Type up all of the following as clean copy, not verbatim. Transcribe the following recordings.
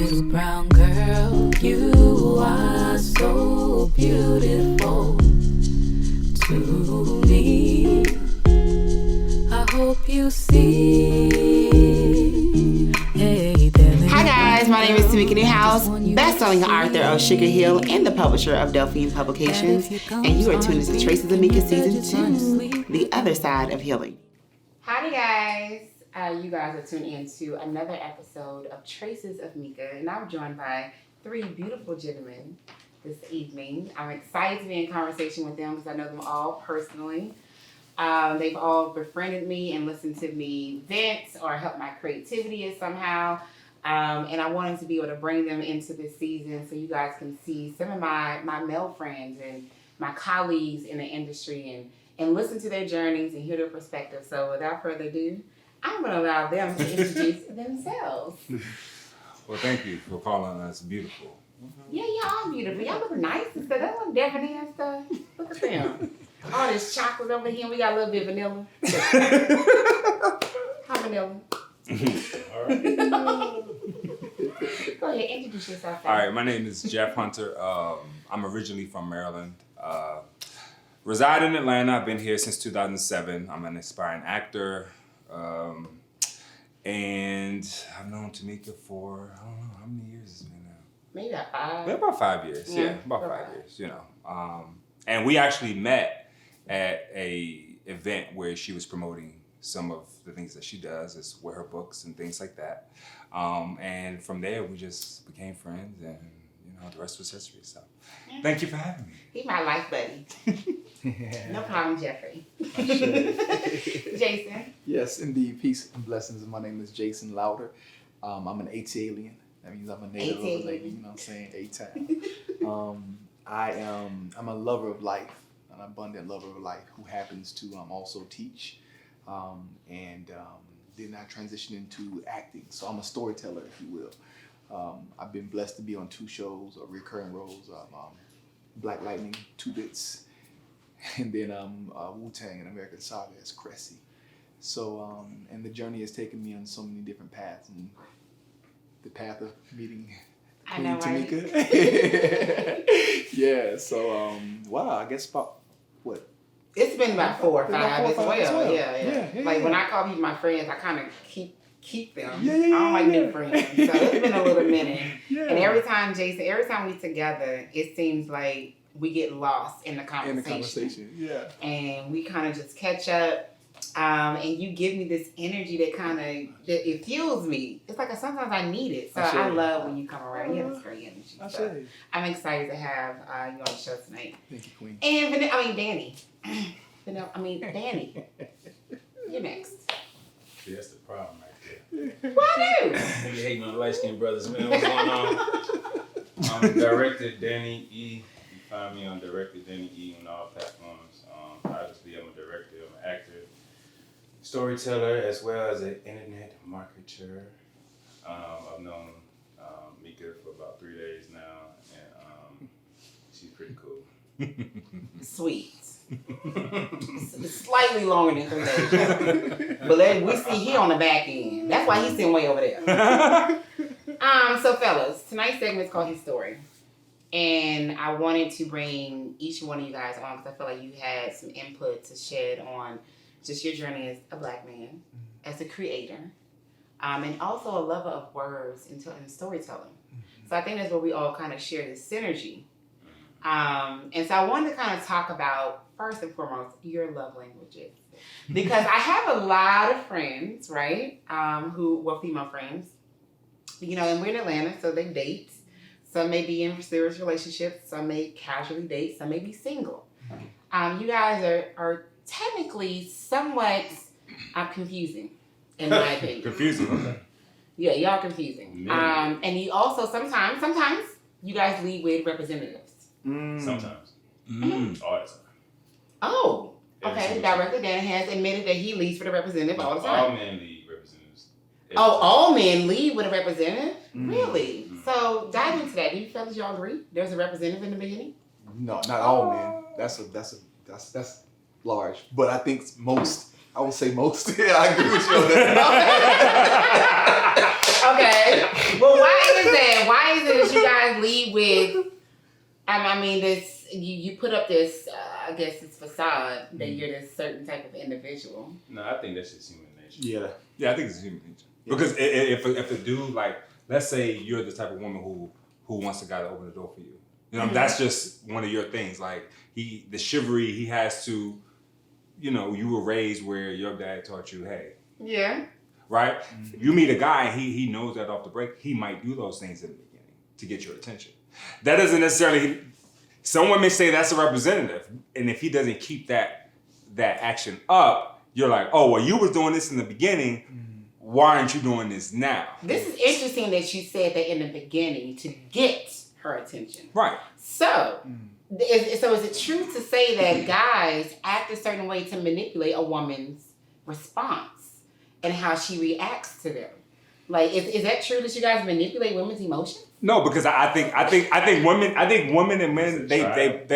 Little brown girl, you are so beautiful to me. I hope you see. Hey, hi guys, my name is Tamika Newhouse, best-selling author of Sugar Hill and the publisher of Delphine Publications, and you are tuned to Traces of Mika Season 2, The Other Side of Healing. Howdy guys, you guys are tuned in to another episode of Traces of Mika, and I'm joined by three beautiful gentlemen this evening. I'm excited to be in conversation with them because I know them all personally. They've all befriended me and listened to me vent or help my creativity somehow. And I wanted to be able to bring them into this season so you guys can see some of my male friends and my colleagues in the industry and listen to their journeys and hear their perspectives. So without further ado, I'm going to allow them to introduce themselves. Well, thank you for calling us beautiful. Yeah, y'all are beautiful. Y'all look nice and stuff. They look definitely and stuff. Look at them. All this chocolate over here. We got a little bit of vanilla. How vanilla? All right. Go ahead, introduce yourself. All right, my name is Jeff Hunter. I'm originally from Maryland. Reside in Atlanta. I've been here since 2007. I'm an aspiring actor. And I've known Tamika for, I don't know, how many years has it been now? Maybe about 5. About 5 years. Yeah, about 5 years, you know. And we actually met at a event where she was promoting some of the things that she does, is with her books and things like that. And from there, we just became friends, and you know, the rest was history. So, thank you for having me. He's my life buddy. No problem, Jeffrey. Jason. Yes, indeed. Peace and blessings. My name is Jason Louder. I'm an AT-alien. That means I'm a native of the lady. You know what I'm saying? A-time. I'm a lover of life, an abundant lover of life who happens to also teach. Then I transitioned into acting. So I'm a storyteller, if you will. I've been blessed to be on 2 shows, or recurring roles, Black Lightning, 2 Bits, and then Wu-Tang and American Saga as Cressy. So, and the journey has taken me on so many different paths, and the path of meeting Queen Tamika. Yeah, so, wow, I guess about, what? It's been about 4 or 5 as well. Yeah. Like when I call people my friends, I kind of keep them. Yeah. I don't like new friends. So it's been a little minute. Yeah. And every time we together, it seems like we get lost in the conversation. Yeah. And we kind of just catch up. And you give me this energy that it fuels me. It's like sometimes I need it. So I love when you come around. You have this great energy. So I'm excited to have you on the show tonight. Thank you, Queen. And Danny. Danny. You're next. See, that's the problem right there. Why do? Nigga hating on the light-skinned brothers, man. What's going on? I'm Director Danny E. You find me on Director Danny E on all platforms. Obviously, I'm a director, I'm an actor, storyteller, as well as an internet marketer. I've known Mika for about 3 days now, and she's pretty cool. Sweet. Slightly longer than 3 days. But we see he on the back end. That's why he's sitting way over there. So fellas, tonight's segment is called His Story. And I wanted to bring each one of you guys on because I feel like you had some input to shed on just your journey as a Black man, as a creator, and also a lover of words and storytelling. So I think that's where we all kind of share this synergy. And so I wanted to kind of talk about, first and foremost, your love languages. Because I have a lot of friends, right, who were female friends, you know, and we're in Atlanta, so they date. Some may be in serious relationships, some may casually date, some may be single. You guys are technically somewhat confusing, in my opinion. Confusing, okay. Yeah, y'all confusing. And you also sometimes you guys lead with representatives. Sometimes. All the time. Oh, okay. Director Dan has admitted that he leads for the representative all the time. All men lead representatives. All men lead with a representative? Really? So dive into that. Do you fellas y'all agree? There's a representative in the beginning? No, not all men. That's large. But I think most. I would say most. Yeah, I agree with you on that. Okay. Well, why is that? with. I mean, this you put up this. I guess this facade that you're this certain type of individual. No, I think that's just human nature. Yeah. Yeah, I think it's human nature. Because if a dude, like, let's say you're the type of woman who wants a guy to open the door for you. You know, that's just one of your things. Like, the chivalry he has to, you know, you were raised where your dad taught you, hey. Yeah. Right? You meet a guy, he knows that off the break, he might do those things in the beginning to get your attention. That doesn't necessarily, some women say that's a representative. And if he doesn't keep that action up, you're like, oh, well, you was doing this in the beginning. Why aren't you doing this now? This is interesting that you said that in the beginning to get her attention. Right. So, is it true to say that guys act a certain way to manipulate a woman's response and how she reacts to them? Like, is that true that you guys manipulate women's emotions? No, because I think women and men they right,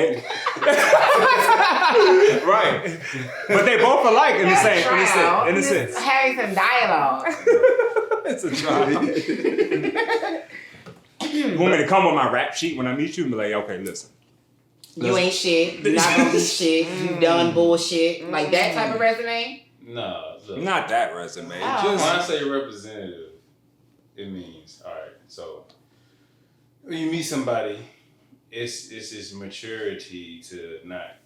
but they both alike in the sense. Having some dialogue. It's a trial. You want me to come with my rap sheet when I meet you and be like, okay, listen. You ain't shit. You're not gonna be shit. You done bullshit. Like that type of resume? No, look. Not that resume. Oh. When Just I say representative, it means, all right, so when you meet somebody, it's this maturity to not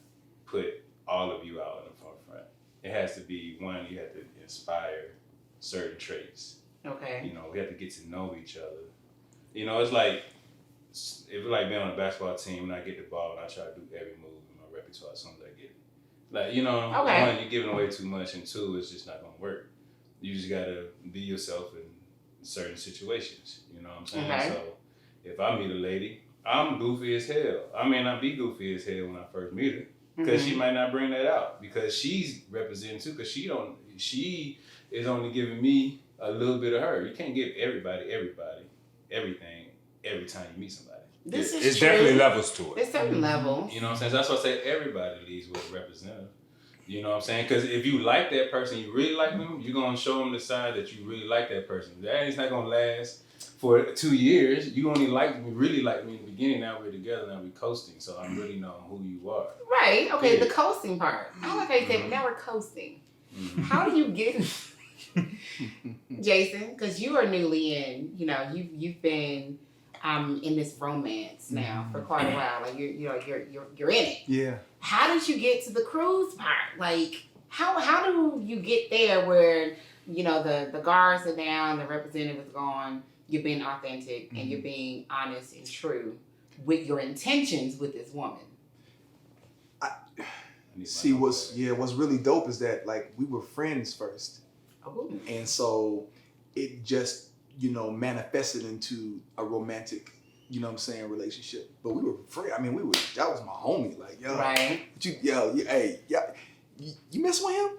put all of you out in the forefront. It has to be, one, you have to inspire certain traits. Okay. You know, we have to get to know each other. You know, it's like, if it's like being on a basketball team and I get the ball and I try to do every move in my repertoire as soon as I get it. Like, you know, Okay. one, you're giving away too much, and two, it's just not going to work. You just got to be yourself in certain situations. You know what I'm saying? Okay. So if I meet a lady, I'm goofy as hell. I may not be goofy as hell when I first meet her, because she might not bring that out, because she's representing too, because she is only giving me a little bit of her. You can't give everybody everything every time you meet somebody. This is it's true. definitely levels to it. There's certain levels. You know what I'm saying? So that's why I say everybody leads with a representative. You know what I'm saying? Because if you like that person, you really like them, you're going to show them the side that you really like that person. That is not going to last for 2 years. You only really like me in the beginning. Now we're together, now we're coasting. So I'm really knowing who you are. Right. Okay. Yeah. The coasting part. I like how you said, now we're coasting. How do you get, Jason? Because you are newly in. You know, you've been in this romance now for quite a while. Like you're in it. Yeah. How did you get to the cruise part? Like how do you get there where the guards are down, the representative is gone, you're being authentic and you're being honest and true with your intentions with this woman? See, what's really dope is that, like, we were friends first. Ooh. And so it just, manifested into a romantic, relationship. But we were friends. I mean, that was my homie. Like, yo, Right. You mess with him?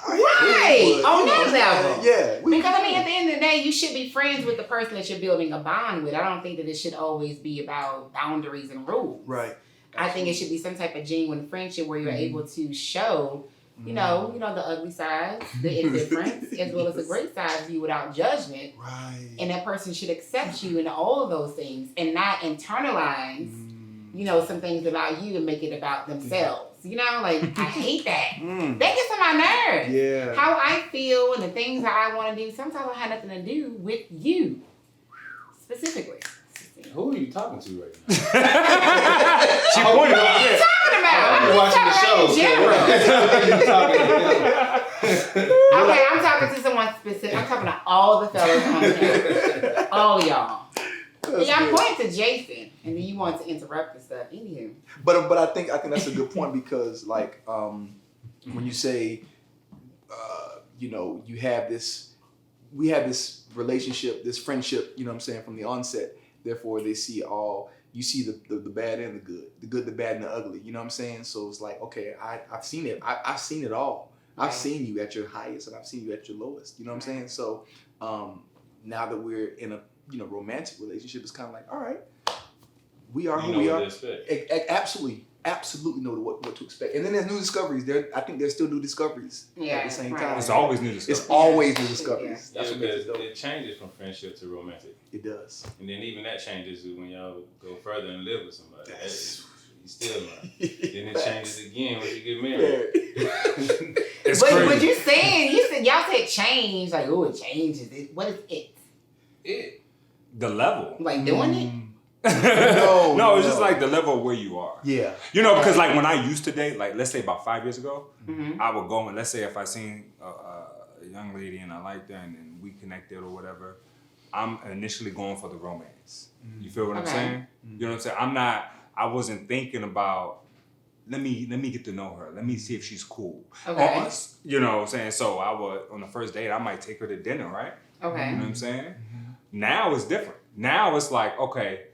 Right. On that level. Yeah. Because at the end of the day, you should be friends with the person that you're building a bond with. I don't think that it should always be about boundaries and rules. Right. I think it should be some type of genuine friendship where you're able to show, the ugly sides, the indifference, as well as the great sides of you without judgment. Right. And that person should accept you in all of those things and not internalize, some things about you and make it about themselves. I hate that. That gets on my nerves. Yeah. How I feel and the things that I want to do sometimes have nothing to do with you specifically. Who are you talking to right now? She pointed What are you talking about? I'm watching the show. Okay, I'm talking to someone specific. I'm talking to all the fellas on here. All of y'all. I'm pointing to Jason, and then you want to interrupt and stuff. Anywho. But I think that's a good point, because like when you say we have this relationship, this friendship, from the onset. Therefore, you see the bad and the good, the bad and the ugly. You know what I'm saying? So it's like, okay, I've seen it. I've seen it all. Right. I've seen you at your highest and I've seen you at your lowest. You know what I'm saying? So now that we're in a romantic relationship, it's kind of like, all right, we are who we are. Absolutely. absolutely know what to expect. And then there's new discoveries. I think there's still new discoveries at the same time. It's always new discoveries. It's always new discoveries. Yeah, That's what because makes it dope. it changes from friendship to romantic. It does. And then even that changes when y'all go further and live with somebody. Yes. You still learn. Then it changes again when you get married. It's But crazy. you said y'all said change, like, oh, it changes. What is it? The level. Like doing it? No, it's just like the level of where you are. Yeah. You know, because like when I used to date, like let's say about 5 years ago, Mm-hmm. I would go and let's say if I seen a young lady and I liked her and then we connected or whatever, I'm initially going for the romance. You feel what I'm Okay. saying? You know what I'm saying? I wasn't thinking about let me get to know her. Let me see if she's cool. Okay. Or, you know what I'm saying? So I would on the first date I might take her to dinner, right? Okay. You know what I'm saying? Now it's different. Now it's like, okay,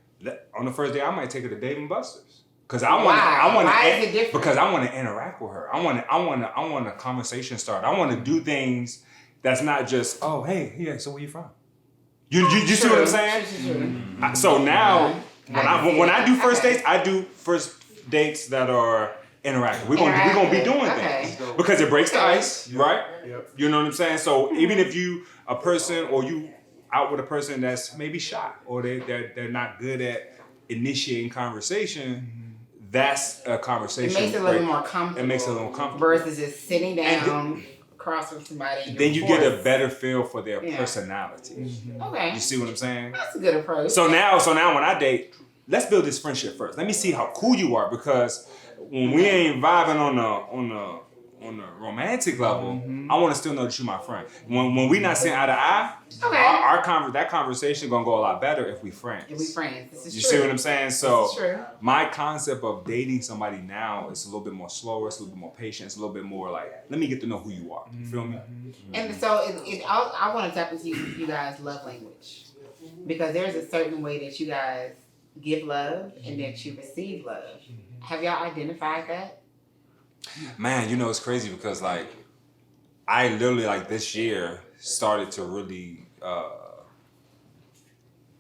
on the first day I might take her to Dave and Buster's. Cause I want Why is it different? Because I want to interact with her. I want a conversation start. I want to do things that's not just, oh, hey, yeah, so where you from? You see what I'm saying? True. So now when I do first Okay. dates, I do first dates that are interactive. We're gonna be doing Okay. things because it breaks the ice, right? Yep. You know what I'm saying? So even if you a person or you out with a person that's maybe shy or they're not good at initiating conversation, that's a conversation. It makes it a little more comfortable. It makes it a little comfortable. Versus just sitting down across from somebody. And Then you you're get a forced. better feel for their Yeah. personality. Okay. You see what I'm saying? That's a good approach. So now when I date, let's build this friendship first. Let me see how cool you are because when we ain't vibing on the romantic level, I want to still know that you're my friend. When we not seeing eye to eye, Okay. that conversation gonna go a lot better if we friends. If we friends. This is You true. see what I'm saying? So This is true. my concept of dating somebody now is a little bit more slower, it's a little bit more patient, it's a little bit more like, let me get to know who you are. You feel me? And so I want to tap into you guys' love language. Because there's a certain way that you guys give love and that you receive love. Have y'all identified that? Man, you know, it's crazy because like I literally like this year started to really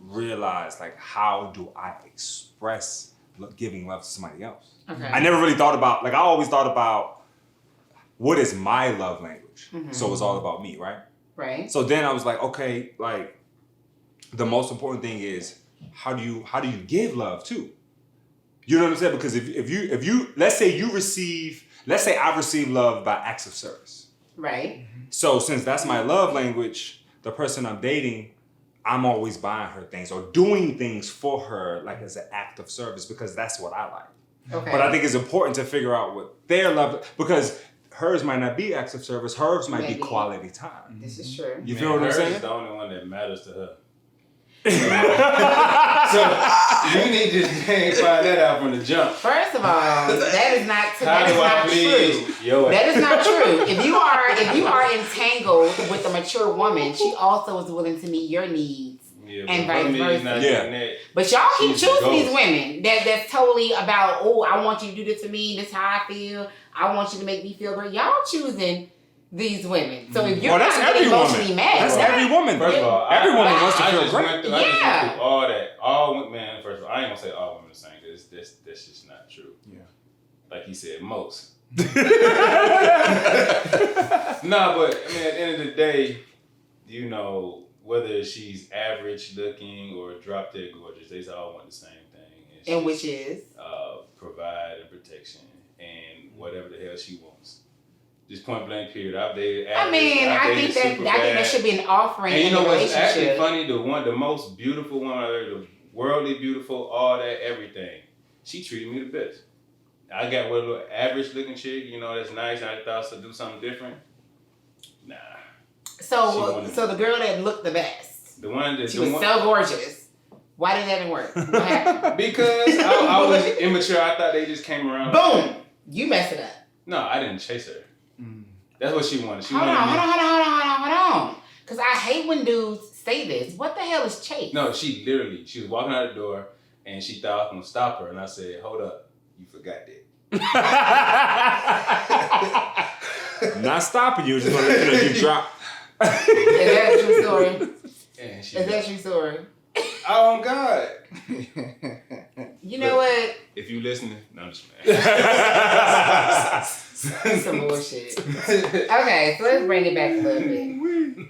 realize like how do I express giving love to somebody else. Okay. I never really thought about, like I always thought about what is my love language. So it's all about me, right? Right. So then I was like, okay, like the most important thing is how do you give love too? You know what I'm saying? Because if you let's say I receive love by acts of service. Right. So since that's my love language, the person I'm dating, I'm always buying her things or doing things for her like as an act of service because that's what I like. Okay. But I think it's important to figure out what their love, because hers might not be acts of service, hers might be Maybe. quality time. This is true. You feel what I'm hers saying? is the only one that matters to her. So you need to find that out from the jump. First of all, that is not How do I please true. your That ass? is not true. If you are entangled with a mature woman, she also is willing to meet your needs. Yeah, And but vice me versa. not Yeah. doing that. But y'all keep She's a choosing these ghost. women that's totally about, oh, I want you to do this to me. This is how I feel. I want you to make me feel great. Y'all choosing these women. So if you're Well, that's not getting every emotionally woman. mad, That's every woman. First of all, Every woman wants to I feel just great. went through, I just Yeah. went through all that. All women, man, first of all, I ain't gonna say all women the same because that's just not true. Yeah. Like he said, most. No, but I mean, at the end of the day, you know, whether she's average looking or drop dead gorgeous, they all want the same thing. It's and just, which is provide and protection and whatever the hell she wants. Just point blank period. I've dated I average, mean, I've I dated think that super I think that bad. should be an offering And you in know the what's actually relationship. funny? The most beautiful one I've ever, the worldly beautiful, all that, everything. She treated me the best. I got with a little average looking chick, you know, that's nice. I thought to do something different. Nah. She So wanted- so the girl that looked the best, The one that she was so gorgeous. Why did that didn't work? What happened? because I was immature. I thought they just came around. Boom! You messed it up. No, I didn't chase her. That's what she wanted. She Hold wanted on, me. hold on. Because I hate when dudes say this. What the hell is chase? No, she was walking out the door and she thought I was gonna stop her, and I said, "Hold up, you forgot that." Not stopping you, just gonna let you know you drop. Is that a true story? And she Is that a true story? oh God. You know what? If if you listening, no, I'm just Some bullshit. Okay, so let's bring it back a little bit.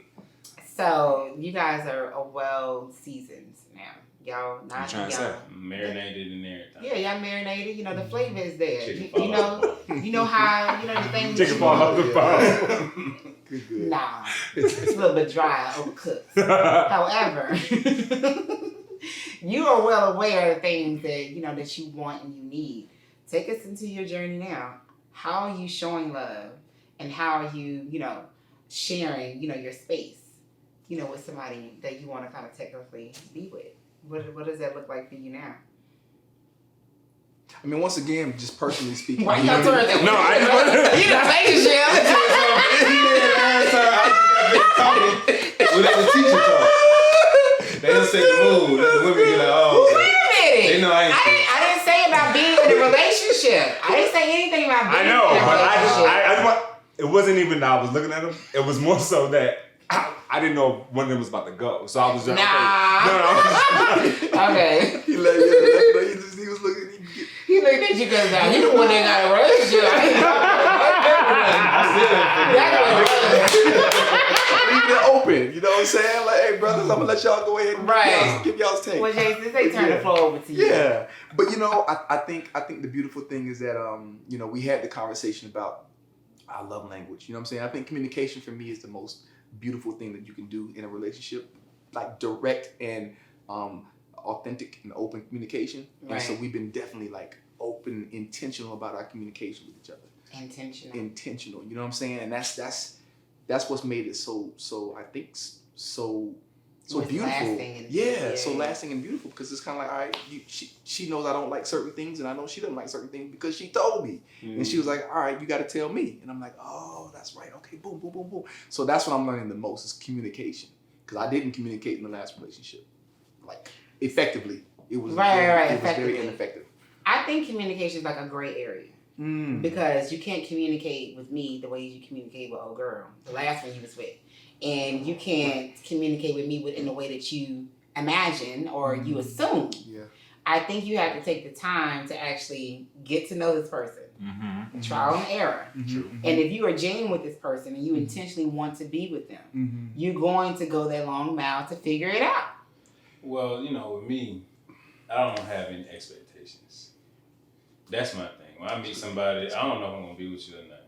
So you guys are well seasoned now. Y'all not trying to y'all. say? Marinated and everything. Yeah, y'all marinated. You know the flavor is there. Chicken You fall know, you know how you know the thing. Chicken fall off the bone. Good. Nah, it's a little bit dry, overcooked. However, you are well aware of the things that you know that you want and you need. Take us into your journey now. How are you showing love, and how are you, sharing, your space, with somebody that you want to kind of technically be with? What does that look like for you now? I mean, once again, just personally speaking. Why y'all turn that way? No, I just want You know, Well, the teacher talk. They don't say the mood. The women be like, oh. Wait a minute. They know I didn't say about being in a relationship. I didn't say anything about being I know, in a but relationship. it wasn't even that I was looking at him. It was more so that I didn't know when it was about to go. So I was just Okay. He let you know, he was looking. He looked at you because he the one that got a relationship. Leave it open. You know what I'm saying? Like, hey, brothers, I'm gonna let y'all go ahead and give y'all's take. Well, Jason, they turn the floor over to you. Yeah, but I think the beautiful thing is that we had the conversation about our love language. You know what I'm saying? I think communication for me is the most beautiful thing that you can do in a relationship, like direct and authentic and open communication. Right. And so we've been definitely like open, intentional about our communication with each other. Intentional. You know what I'm saying? And that's what's made it so I think so beautiful. So lasting and beautiful, because it's kind of like, all right, she knows I don't like certain things, and I know she doesn't like certain things because she told me. And she was like, all right, you got to tell me. And I'm like, oh, that's right. Okay, boom, boom, boom, boom. So that's what I'm learning the most is communication, because I didn't communicate in the last relationship like effectively. It was very ineffective. I think communication is like a gray area. Because you can't communicate with me the way you communicate with old girl, the last one you was with. And you can't communicate with me in the way that you imagine or you assume. Yeah. I think you have to take the time to actually get to know this person. Trial and error. And if you are genuine with this person and you intentionally want to be with them, you're going to go that long mile to figure it out. Well, with me, I don't have any expectations. That's my thing. When I meet somebody, I don't know if I'm going to be with you or not.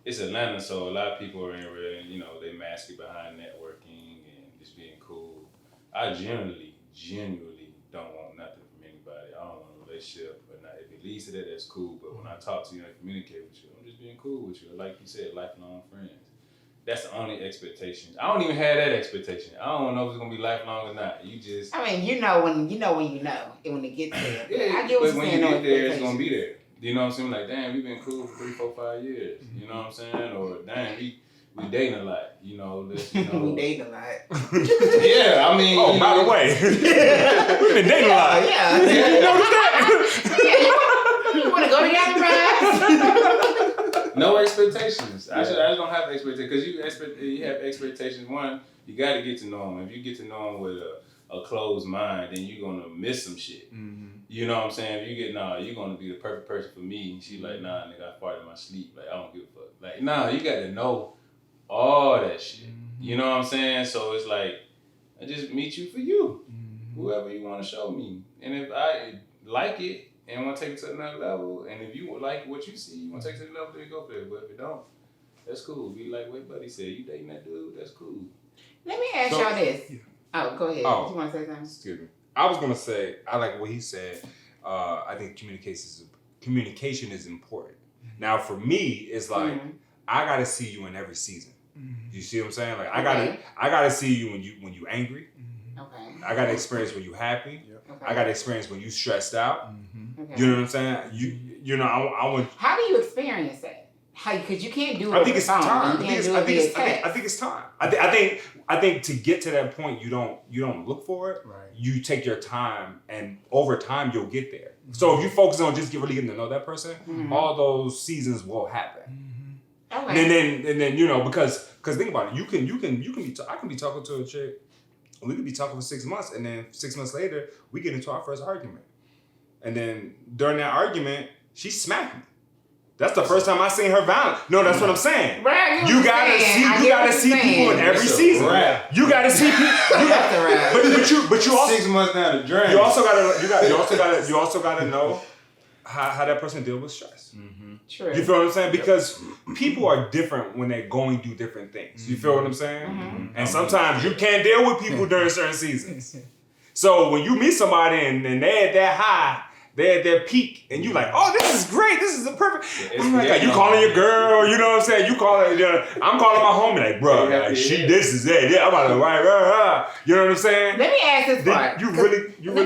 It's Atlanta, so a lot of people are in real, they mask it behind networking and just being cool. I genuinely don't want nothing from anybody. I don't want a relationship or not. If it leads to that, that's cool. But when I talk to you and communicate with you, I'm just being cool with you. Like you said, lifelong friends. That's the only expectation. I don't even have that expectation. I don't know if it's gonna be lifelong or not. You just. I mean, you know when and when it gets there. Yeah, I get what but you're when saying. you get there, it's gonna be there. You know what I'm saying? Like, damn, we've been cool for 3, 4, 5 years. You know what I'm saying? Or damn, we dating a lot. We dating a lot. Yeah, I mean. Oh, by the way, we've been dating a lot. Yeah. You noticed that? You want to go together, bruh? No expectations. I just don't have expectations, because you have expectations. One, you got to get to know them. If you get to know them with a closed mind, then you're gonna miss some shit. You know what I'm saying? If you're gonna be the perfect person for me. She like, nah, nigga, I farted in my sleep. Like, I don't give a fuck. Like, nah, you got to know all that shit. You know what I'm saying? So it's like, I just meet you for you, whoever you want to show me. And if I like it and want to take it to another level, and if you like what you see, you want to take it to the level, then go for it. But if it don't, that's cool. Be like what Buddy said, you dating that dude, that's cool. Let me ask y'all this. Oh, go ahead. Oh. You want to say something? Excuse me. I was gonna say I like what he said. I think communication is important. Now for me, it's like I gotta see you in every season. You see what I'm saying? Like I gotta see you when you angry. Okay. I gotta experience when you happy. Okay. I gotta experience when you stressed out. Okay. You know what I'm saying? I want. How do you experience that? Because you can't do it. I think it's time. You can't do it via text. I think it's time. I think to get to that point, you don't look for it. Right. You take your time, and over time you'll get there. So if you focus on just really getting to know that person, all those seasons will happen. Okay. And then because think about it, I can be talking to a chick, we could be talking for 6 months, and then 6 months later we get into our first argument. And then during that argument, she smacked me. That's the first time I seen her violent. No, that's what I'm saying. Right, You gotta see people in every season. You gotta see people. But you also 6 months down the drain. You also gotta know how that person deals with stress. Mm-hmm. True. You feel what I'm saying? Because people are different when they're going through different things. You feel what I'm saying? Mm-hmm. And sometimes you can't deal with people during certain seasons. So when you meet somebody and they're at that high, they're at their peak, and you like, oh, this is great. This is a perfect. I'm like, you calling your girl, you know what I'm saying? You calling, I'm calling my homie, like, bro, like, this is it. Yeah, I'm about to right. You know what I'm saying? Let me ask this part. Let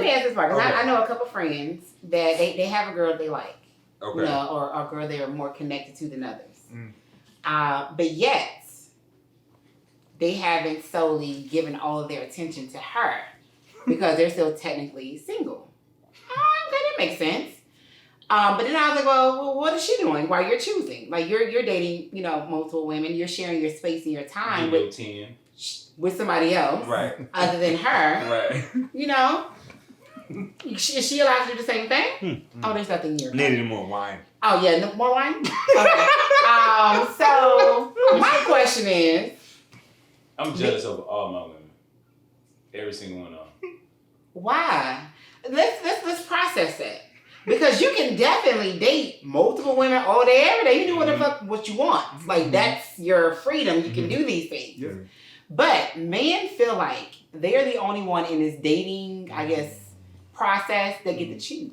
me ask this part, because I know a couple friends that they have a girl they like, okay, you know, or a girl they're more connected to than others. But yet, they haven't solely given all of their attention to her because they're still technically single. Okay, that makes sense. But then I was like, well, what is she doing while you're choosing? Like, you're dating, you know, multiple women. You're sharing your space and your time with somebody else, right, other than her. Right. You know, is she allowed to do the same thing? Oh, there's nothing here. Needed more wine. Oh yeah, no, more wine. Okay. So my question is, I'm jealous of all my women, every single one of them. why? Let's process that. Because you can definitely date multiple women all day, every day. You do what you want. Like, that's your freedom. You can do these things. Yeah. But men feel like they're the only one in this dating, I guess, process that get to choose.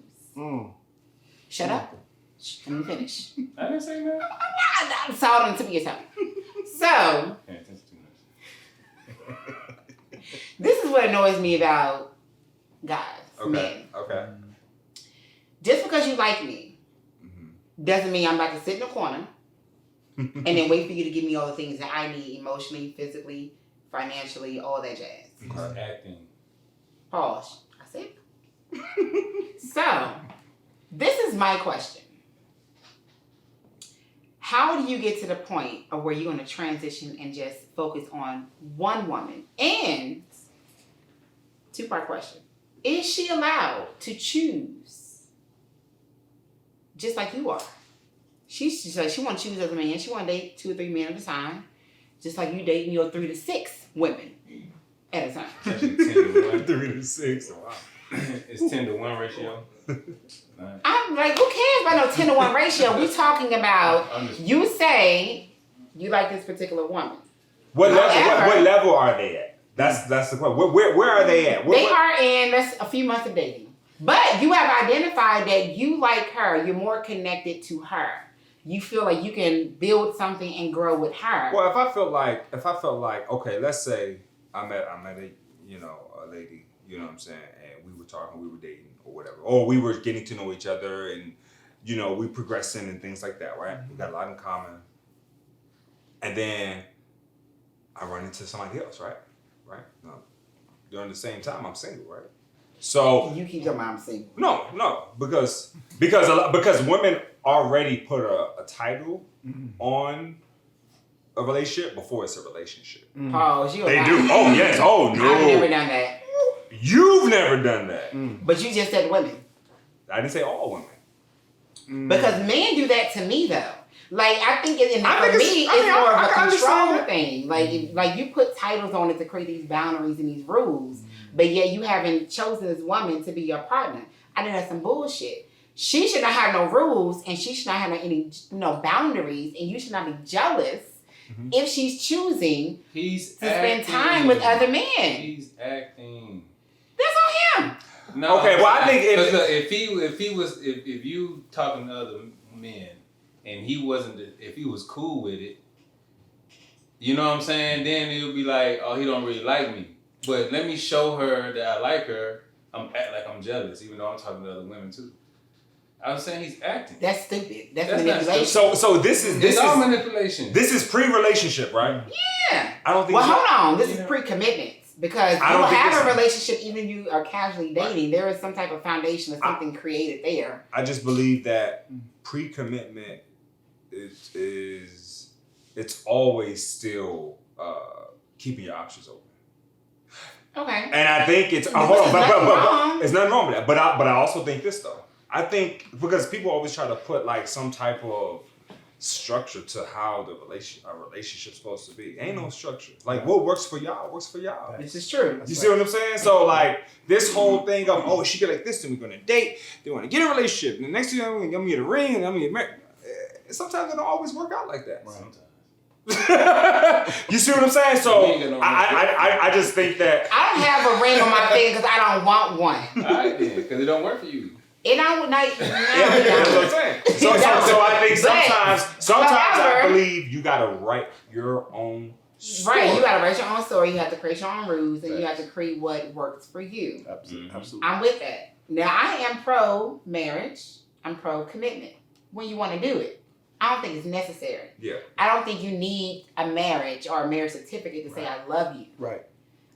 Shut up. Let me finish. I didn't say that. I'm solid on the tip of your tongue. So, this is what annoys me about guys, men. Okay. Just because you like me doesn't mean I'm about to sit in a corner and then wait for you to give me all the things that I need emotionally, physically, financially, all that jazz. Okay. Acting. Pause. I said. So, this is my question. How do you get to the point of where you're going to transition and just focus on one woman? And, two-part question. Is she allowed to choose just like you are? She's like, she want to choose as a man. She want to date 2 or 3 men at a time, just like you dating your 3 to 6 women at a time. Actually, 10 to 1. 3 to 6. Wow. It's 10 to 1 ratio. I'm like, who cares about no 10 to 1 ratio? We talking about, you say you like this particular woman. What level are they at? That's the question. Where are they at? They are in a few months of dating. But you have identified that you like her. You're more connected to her. You feel like you can build something and grow with her. Well, if I felt like, okay, let's say I met a lady, you know what I'm saying, and we were talking, we were dating or whatever, or we were getting to know each other, and you know, we progressing and things like that, right? We got a lot in common, and then I run into somebody else, right? No, during the same time, I'm single, right? So you keep talking about I'm single. No, because women already put a title on a relationship before it's a relationship. Pause. They do. Oh yes. Oh no. I've never done that. You've never done that. But you just said women. I didn't say all women. Because men do that to me though. Like, I think it's more of a control thing. Like you put titles on it to create these boundaries and these rules, but yet you haven't chosen this woman to be your partner. I think that's some bullshit. She should not have no rules, and she should not have any boundaries, and you should not be jealous if she's choosing to spend time with other men. He's acting. That's on him. No, okay, well I think if you talking to other men and if he was cool with it, you know what I'm saying? Then it would be like, oh, he don't really like me. But let me show her that I like her. I'm act like I'm jealous, even though I'm talking to other women too. I was saying he's acting. That's stupid. That's manipulation. So this is all manipulation. This is pre-relationship, right? Yeah. I don't think. Well, hold on. This is pre-commitment. Because you have a relationship, even if you are casually dating, there is some type of foundation or something created there. I just believe that pre-commitment is it's always still keeping your options open. Okay. And I think it's hold on, but it's nothing wrong with that. But I also think this though. I think because people always try to put like some type of structure to how a relationship's supposed to be. Ain't no structure. Like what works for y'all works for y'all. This is true. You see what I'm saying? So like this whole thing of she get like this, then we're gonna date, they want to get a relationship, and the next thing I'm gonna get a ring, and I'm gonna get married. Sometimes it don't always work out like that. Sometimes. You see what I'm saying? So I just think that I don't have a ring on my finger because I don't want one. All right then, because it don't work for you. It don't like. that's what I'm saying. So I think sometimes I believe you gotta write your own story. Right, you gotta write your own story. You have to create your own rules, and you have to create what works for you. Absolutely. I'm with that. Now I am pro marriage. I'm pro commitment when you want to do it. I don't think it's necessary. Yeah. I don't think you need a marriage or a marriage certificate to say I love you. Right.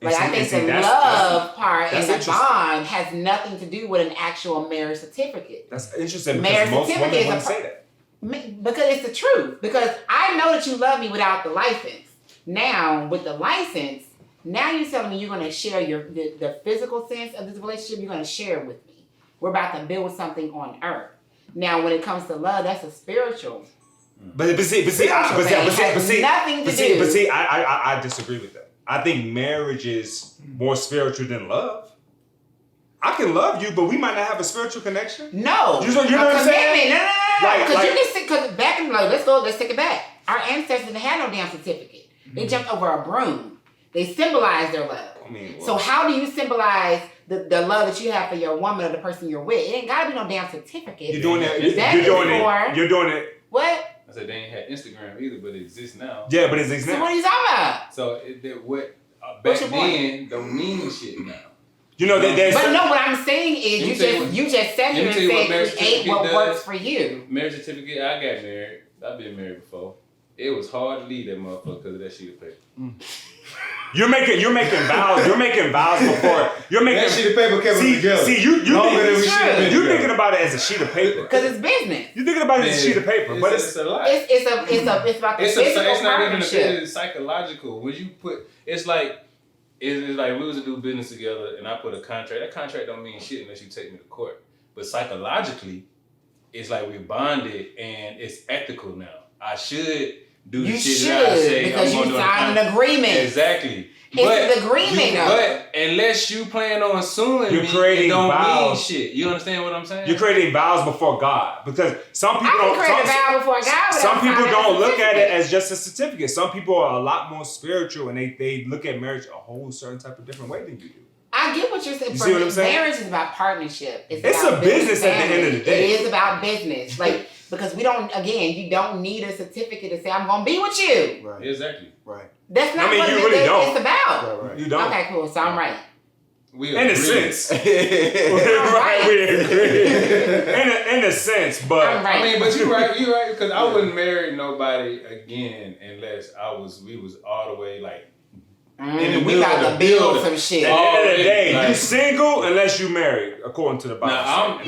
Like I think the love part and the bond has nothing to do with an actual marriage certificate. That's interesting Marriage because most women certificate wouldn't is say that. Because it's the truth. Because I know that you love me without the license. Now, with the license, now you're telling me you're going to share the physical sense of this relationship. You're going to share it with me. We're about to build something on earth. Now, when it comes to love, that's a spiritual. But see, I disagree with that. I think marriage is more spiritual than love. I can love you, but we might not have a spiritual connection. No, you know what I'm saying? No. Because you can sit back and like, let's take it back. Our ancestors didn't have no damn certificate. They jumped over a broom. They symbolized their love. So how do you symbolize the love that you have for your woman or the person you're with? It ain't gotta be no damn certificate. You're doing it. You're doing it. What? I said they ain't had Instagram either, but it exists now. Yeah, but it exists now. So what are you talking about? So back then don't mean shit now. You know that. But no, what I'm saying is you just said here and said create what works for you. Marriage certificate. I got married. I've been married before. It was hard to leave that motherfucker because of that sheet of paper. You're making vows. You're making vows before. You're making that sheet of paper kept us together. See, you're thinking about it as a sheet of paper because it's business. You're thinking about it as a sheet of paper, but it's a lot. It's about the physical It's not even partnership. it's psychological. When you put, it's like we was to do business together, and I put a contract. That contract don't mean shit unless you take me to court. But psychologically, it's like we bonded, and it's ethical now. I should do the shit that I say because I'm going to you signed an agreement. Exactly. It's an agreement, But unless you plan on suing me, it don't mean shit. You understand what I'm saying? You're creating vows before God because some people don't. Create a vow before God. Some people don't look at it as just a certificate. Some people are a lot more spiritual and they look at marriage a whole certain type of different way than you do. I get what you're saying. You see what I'm saying? Marriage is about partnership. It's a business at the end of the day. It is about business. Like, because you don't need a certificate to say, I'm going to be with you. Right. Exactly. Right. That's not you what really it's about. Right. You don't. Okay, cool. So I'm right. In a sense. Right, we agree. In a sense, but. I'm right. I mean, but you're right, because I wouldn't marry nobody again unless we was all the way like, we got to build some shit. At the end of the day, you single unless you married, according to the Bible. I'm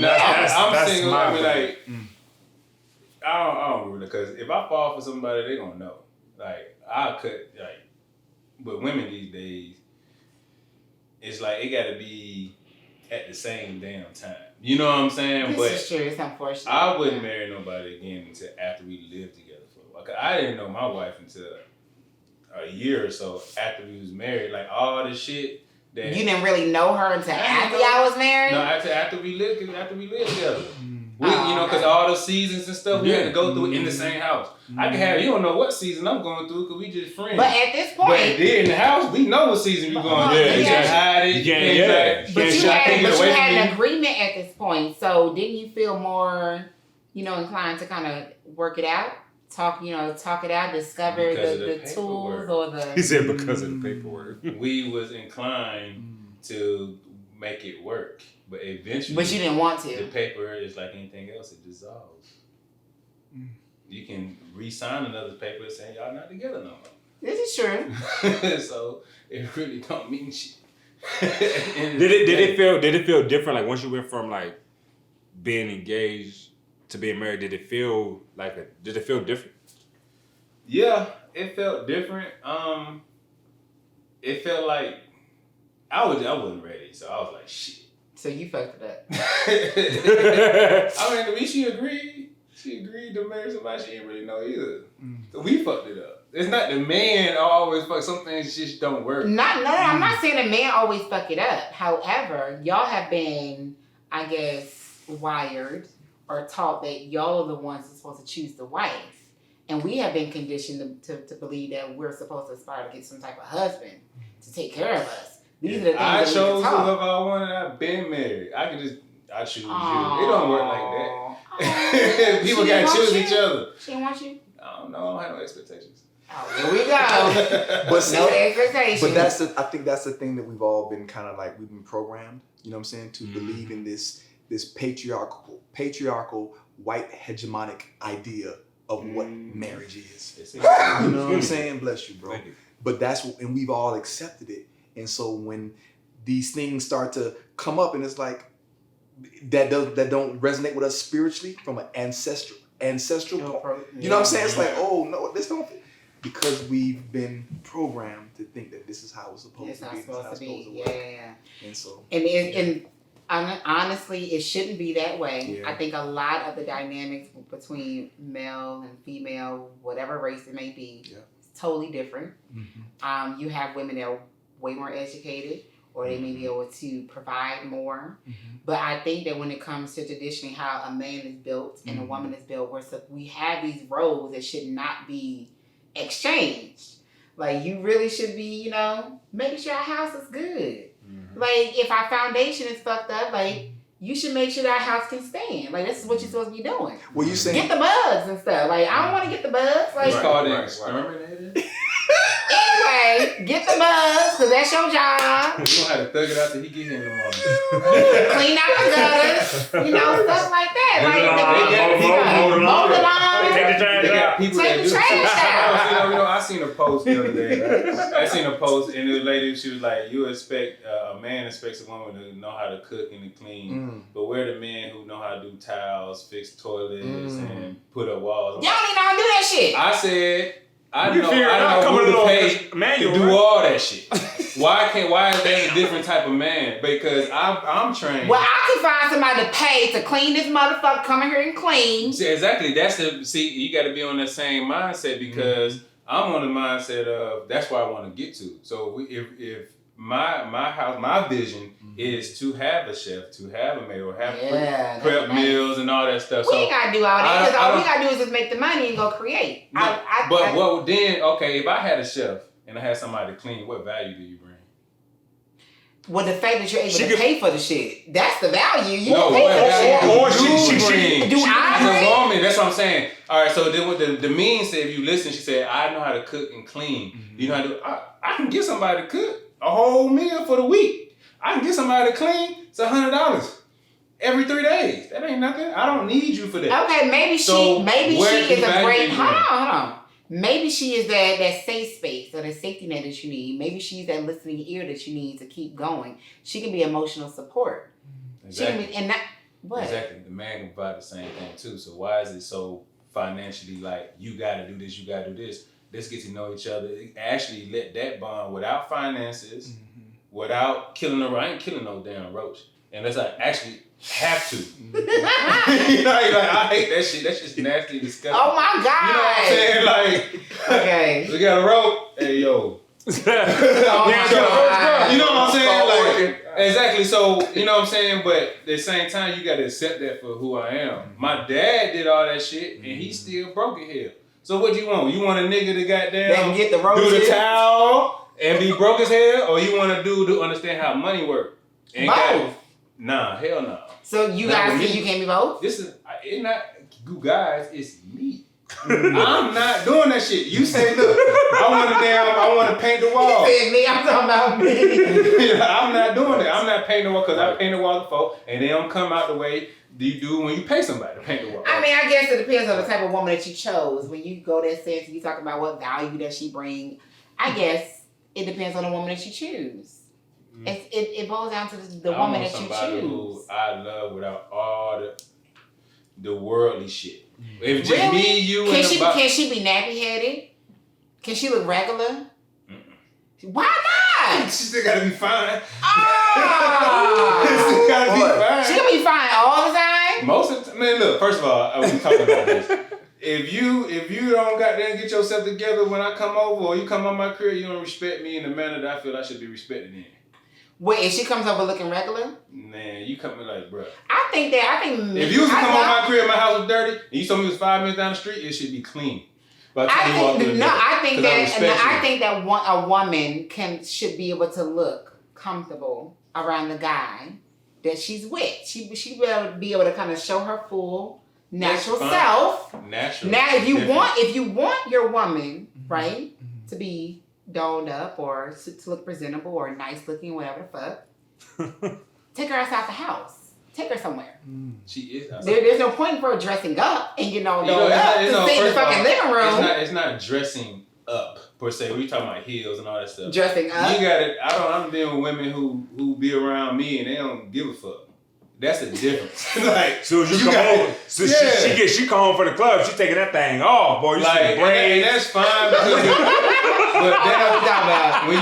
single. I mean, like, I don't really, because if I fall for somebody, they gonna know. Like, but women these days, it's like it gotta be at the same damn time. You know what I'm saying? This is true. It's unfortunate. I wouldn't marry nobody again until after we lived together for a while. 'Cause I didn't know my wife until a year or so after we was married. Like all the shit that you didn't really know her until after y'all was married. No, after we lived together. Because all the seasons and stuff we had to go through in the same house. I can have you don't know what season I'm going through because we just friends. But at this point, but in the house we know what season we going through. You can't hide it. But you had an agreement at this point. So didn't you feel more, inclined to kind of work it out? Talk it out, discover the tools or the. He said because of the paperwork. We was inclined to make it work, but eventually. But you didn't want to. The paper is like anything else; it dissolves. You can re-sign another paper saying y'all not together no more. This is true. So it really don't mean shit. Did it feel different? Like once you went from like being engaged to being married, did it feel different? Yeah, it felt different. It felt like I wasn't ready, so I was like, shit. So you fucked it up. I mean, to me, she agreed. She agreed to marry somebody she didn't really know either. So we fucked it up. It's not the man always fuck. Some things just don't work. No, I'm not saying a man always fuck it up. However, y'all have been, I guess, wired or taught that y'all are the ones that's supposed to choose the wife. And we have been conditioned to believe that we're supposed to aspire to get some type of husband to take care of us. These are the things I that chose we've been taught. whoever I wanted. I've been married. I choose you. It don't work like that. People She gotta didn't choose want each you? other. She didn't want you? I don't know. I don't have no expectations. Oh, here we go. But see, No expectations. but I think that's the thing that we've all been kind of like, we've been programmed, you know what I'm saying, to believe in this patriarchal white hegemonic idea of what marriage is. You know what I'm saying? Bless you, bro. Thank you. But and we've all accepted it. And so when these things start to come up and it's like that don't resonate with us spiritually from an ancestral part, you know what I'm saying? It's like, oh no, this don't fit. Because we've been programmed to think that this is how it's supposed It's to not be. supposed to be. work. Yeah. And so And honestly, it shouldn't be that way. Yeah. I think a lot of the dynamics between male and female, whatever race it may be, is totally different. Mm-hmm. You have women that are way more educated, or they may be able to provide more. Mm-hmm. But I think that when it comes to traditionally how a man is built and a Mm-hmm. woman is built, we have these roles that should not be exchanged. Like, you really should be, making sure our house is good. Mm-hmm. Like, if our foundation is fucked up, like, you should make sure that our house can stand. Like, this is what you're supposed to be doing. Well, you saying Get the bugs and stuff. Like, I don't want to get the bugs. Like, It's called Right. exterminator. anyway, get the bugs, because that's your job. You gonna have to thug it out till he get here in the morning. Clean out the gutters. Stuff like that. Like, mow the lawn. Take the trash They got out. people Take that the do trash out. I seen a post the other day. I seen a post and the lady, she was like, "You expect a man expects a woman to know how to cook and to clean, but we're the men who know how to do tiles, fix toilets, and put up walls." Y'all don't even know how to do that shit. I said, I You know figure it out, come who with a to little pay manual, to do right? all that shit. Why is that a different type of man? Because I'm trained. Well, I can find somebody to pay to clean this motherfucker, come in here and clean. See, exactly. You got to be on that same mindset because I'm on the mindset of that's where I want to get to. So if my house, my vision is to have a chef, to have a maid, or have prep meals and all that stuff. We So ain't gotta do all that because all we gotta do is just make the money and go create. If I had a chef and I had somebody to clean, what value do you bring? Well, the fact that you're able to pay for the shit, that's the value. You No, can pay what for the value shit. Or do she you bring? Do I As a bring? woman, that's what I'm saying. All right, so then what the meme said, if you listen, she said, I know how to cook and clean. You know how to do I can get somebody to cook a whole meal for the week. I can get somebody to clean. It's $100 every 3 days. That ain't nothing. I don't need you for that. Okay, maybe So she where is a do great. value Hold on. Maybe she is that safe space or the safety net that you need. Maybe she's that listening ear that you need to keep going. She can be emotional support. Exactly. She can be, what? Exactly. The man can provide the same thing too. So why is it so financially like you gotta do this, you gotta do this? Let's get to know each other. Actually let that bond without finances, without killing I ain't killing no damn roach. And let's actually have to. You're like, I hate that shit. That's just nasty, disgusting. Oh my God. You know what I'm saying? Like, Okay. we got a rope. Hey, yo. Oh my God. You know what I'm saying? Like, exactly. So, you know what I'm saying? But at the same time, you got to accept that for who I am. My dad did all that shit, and he still broke it here. So what do you want? You want a nigga to goddamn They can get the do roaches. the towel and be broke as hell? Or you want a dude to understand how money works? Both. Nah, hell no. So you guys think you can't be both? This is, it's not you guys, it's me. I'm not doing that shit. You say, look, I want to paint the wall. He said me, I'm talking about me. I'm not doing that. I'm not painting the wall because I paint the wall before and they don't come out the way you do when you pay somebody to paint the wall. I mean, I guess it depends on the type of woman that you chose. When you go that sense, you talk about what value does she bring. I guess it depends on the woman that you choose. It boils down to the woman that you choose. Who I love without all the worldly shit. If just Really? me, you, Can and she about, can she be nappy headed? Can she look regular? Why not? she still gotta be fine. Oh, She gotta Man, look. First of all, we talking about this. If you don't goddamn get yourself together when I come over or you come on my crib, you don't respect me in the manner that I feel I should be respected in. Wait, if she comes over looking regular? Man, you come in like, bro. I think if you was to come on my crib, my house was dirty, and you told me it was 5 minutes down the street, it should be clean. But I think that a woman should be able to look comfortable around the guy that she's with. She will be able to kind of show her full natural self. Natural. Now, if you want your woman, right, to be dolled up or to look presentable or nice looking, whatever the fuck, take her outside the house. Take her somewhere. She is. There's no point for her dressing up and getting all dolled up to sit in the fucking living room. It's not dressing up per se. We talking about heels and all that stuff. Dressing up. You got it. I'm dealing with women who be around me and they don't give a fuck. That's the difference. Like, so you come home, she come home from the club, she taking that thing off, boy. You like, and that's fine. But then I'm talking about when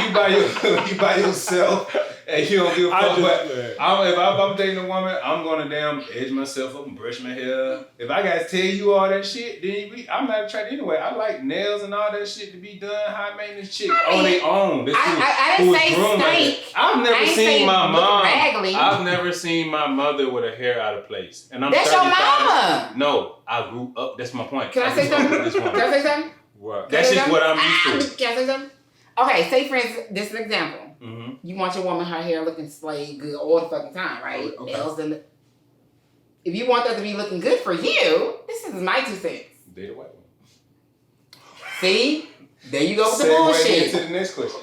you buy yourself and you don't give a fuck. If I'm dating a woman, I'm gonna damn edge myself up and brush my hair. If I gotta tell you all that shit, then I'm not attracted anyway. I like nails and all that shit to be done. High maintenance chicks on their own. I didn't say stink. I've never seen my mom. I've never seen my mother with her hair out of place. And that's your mama. No, I grew up. That's my point. Can I say something? What? That's just what I'm used to. Can I say something? Okay, say for instance, this is an example. Mm-hmm. You want your woman, her hair looking slayed good all the fucking time, right? Okay. Nails in it. If you want that to be looking good for you, this is my 2 cents. Date a white one. See? There you go with the bullshit. To the next question.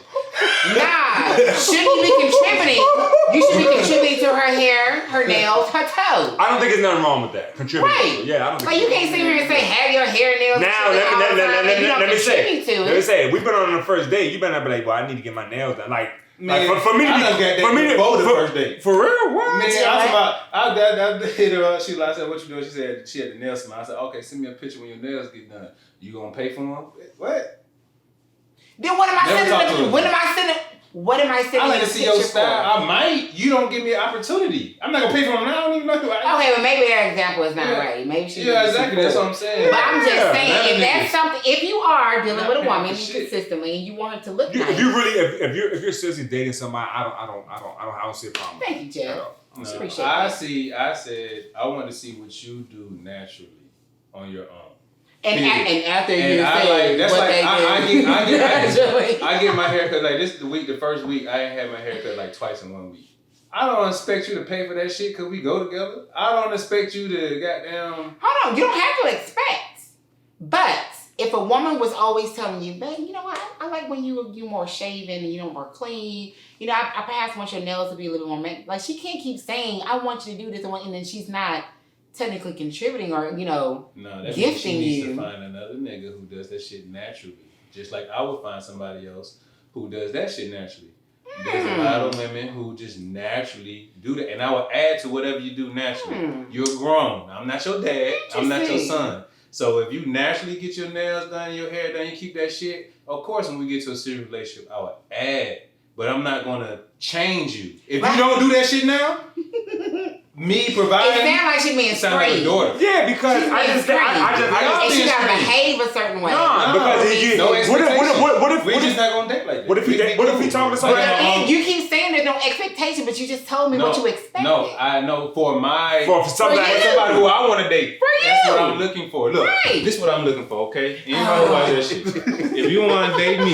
Nah, shouldn't you be contributing? You should be contributing to her hair, her nails, her toes. I don't think there's nothing wrong with that. Contributing. Right. Yeah, I don't think. But you can't sit here and say have your hair, nails. Now let me say, we've been on the first date. You better not be like, well, I need to get my nails done. Like for me to go the first date. For real, what? Man, I hit her up. She said, "What you doing?" She said she had the nails done. I said, "Okay, send me a picture when your nails get done. You gonna pay for them?" What? Then what am I sending? What am I sending? I like to see your style. I might. You don't give me an opportunity. I'm not gonna pay for them now. I don't even know who I am. Okay, but maybe that example is not right. Maybe she. Yeah, exactly. That's what I'm saying. But I'm just saying, if that's something, if you are dealing with a woman consistently and you want her to look nice, if you're seriously dating somebody, I don't see a problem. Thank you, Jeff. No, appreciate it. I said I want to see what you do naturally on your own. And after you say that's what like, they do, I get my haircut like this. The first week I ain't had my haircut like twice in 1 week. I don't expect you to pay for that shit because we go together. I don't expect you to goddamn. Hold on, you don't have to expect. But if a woman was always telling you, babe, you know what? I like when you more shaven and you know more clean. You know, I perhaps want your nails to be a little more like she can't keep saying I want you to do this and then she's not technically contributing or, you know, gifting she needs you. To find another nigga who does that shit naturally. Just like I would find somebody else who does that shit naturally. There's a lot of women who just naturally do that. And I will add to whatever you do naturally. You're grown. I'm not your dad. I'm not your son. So if you naturally get your nails done, your hair done, you keep that shit, of course when we get to a serious relationship, I will add. But I'm not going to change you. If you don't do that shit now, me providing. It sounds like she being straight. Yeah, because I just and she gotta behave a certain way. No, because what if we just not gonna date like that? What if he talking to somebody? You keep saying there's no expectation, but you just told me what you expected. No, I know for somebody who I want to date. That's what I'm looking for. Look, this is what I'm looking for. Okay, anybody watch that shit? If you want to date me,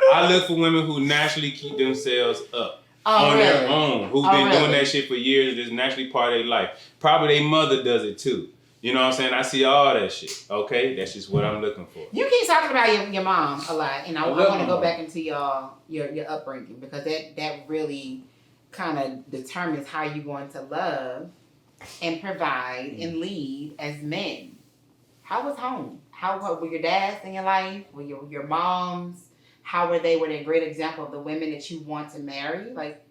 I look for women who naturally keep themselves up. Their own, who've been doing that shit for years, it's naturally part of their life. Probably their mother does it too. You know what I'm saying? I see all that shit. Okay, that's just what I'm looking for. You keep talking about your mom a lot, and I want to go back into your upbringing because that really kind of determines how you're going to love and provide and lead as men. How was home? How were your dads in your life? Were your moms? How were they? Were they a great example of the women that you want to marry? Like,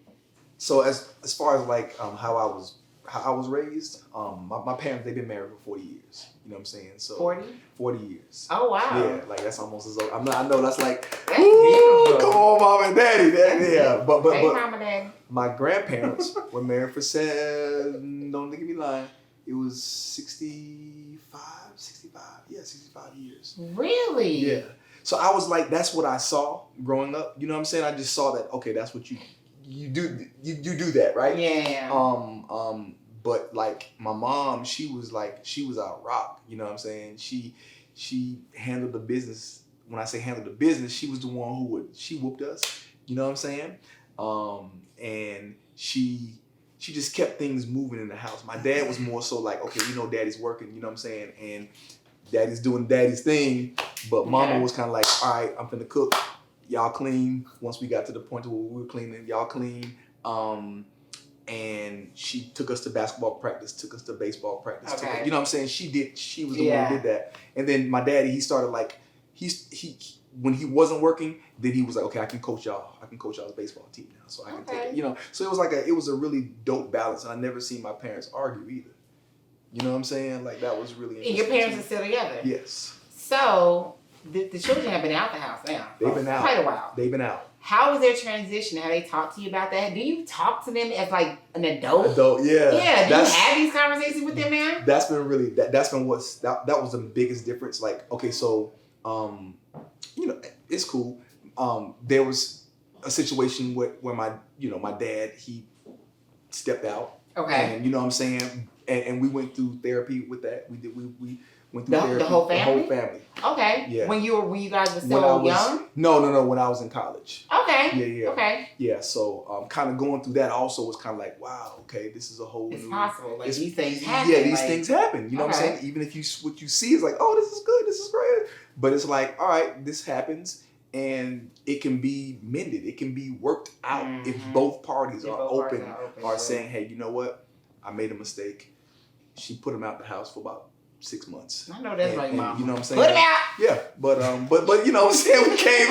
so as far as like how I was raised, my parents, they've been married for 40 years. You know what I'm saying? So 40 years. Oh wow. Yeah, like that's almost as old. I know that's like that's Ooh, beautiful. come on, mom and daddy. Yeah, but Hey, mom and dad. my grandparents were married for don't look at me lying. It was 65 years. Really? Yeah. So I was like, that's what I saw growing up. You know what I'm saying? I just saw that. Okay, that's what you do. You do that, right? Yeah. But like my mom, she was our rock. You know what I'm saying? She handled the business. When I say handled the business, she was the one she whooped us. You know what I'm saying? And she just kept things moving in the house. My dad was more so like, okay, daddy's working, you know what I'm saying? And daddy's doing daddy's thing. But mama was kind of like, all right, I'm finna cook. Y'all clean. Once we got to the point where we were cleaning, y'all clean. And she took us to basketball practice, took us to baseball practice. Okay. You know what I'm saying? She was the one who did that. And then my daddy, he started like, he when he wasn't working, then he was like, okay, I can coach y'all's baseball team now. So I can take it, So it was a really dope balance. And I never seen my parents argue either. You know what I'm saying? Like that was really interesting. And your parents are still together? Yes. So the children have been out the house now. They've been out. Quite a while. They've been out. How was their transition? Have they talked to you about that? Do you talk to them as like an adult? Yeah. Yeah. Do you have these conversations with them now? That's been really that was the biggest difference. Like, okay, so it's cool. There was a situation where my dad, he stepped out. Okay. And you know what I'm saying? And we went through therapy with that. We went through therapy. The whole family? The whole family. Okay. Yeah. When you guys were still young? No, when I was in college. Okay. Yeah. Okay. Yeah, so kind of going through that also was kind of like, wow, okay, this is a whole It's new... possible. Like these things happen. Yeah, these things happen. You know what I'm saying? Even if what you see is like, oh, this is good, this is great. But it's like, all right, this happens and it can be mended. It can be worked out if both parties are open saying, hey, you know what? I made a mistake. She put him out the house for about 6 months. I know that's right, Mom. You know what I'm saying? Put him out. Yeah, but you know what I'm saying? We came,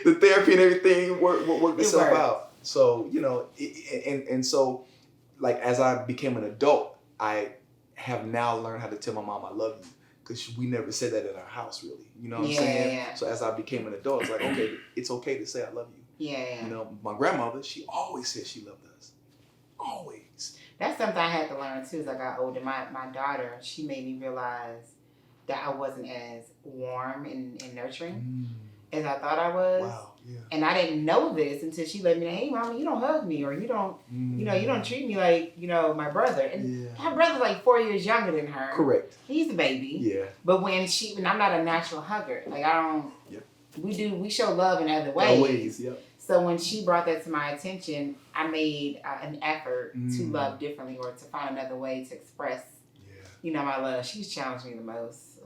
the therapy and everything worked itself out. So and so, like as I became an adult, I have now learned how to tell my mom I love you because we never said that in our house really. You know what I'm saying? Yeah. So as I became an adult, it's like okay, it's okay to say I love you. Yeah. You know, my grandmother, she always said she loved us. Always. That's something I had to learn too as I got older. My daughter, she made me realize that I wasn't as warm and nurturing as I thought I was. Wow, yeah. And I didn't know this until she let me know, hey, Mama, you don't hug me or you don't, you don't treat me like, my brother. And her brother's like 4 years younger than her. Correct. He's a baby. Yeah. But when I'm not a natural hugger. Like I don't, we show love in other ways. Always, yep. So when she brought that to my attention, I made an effort to love differently or to find another way to express, my love. She's challenged me the most.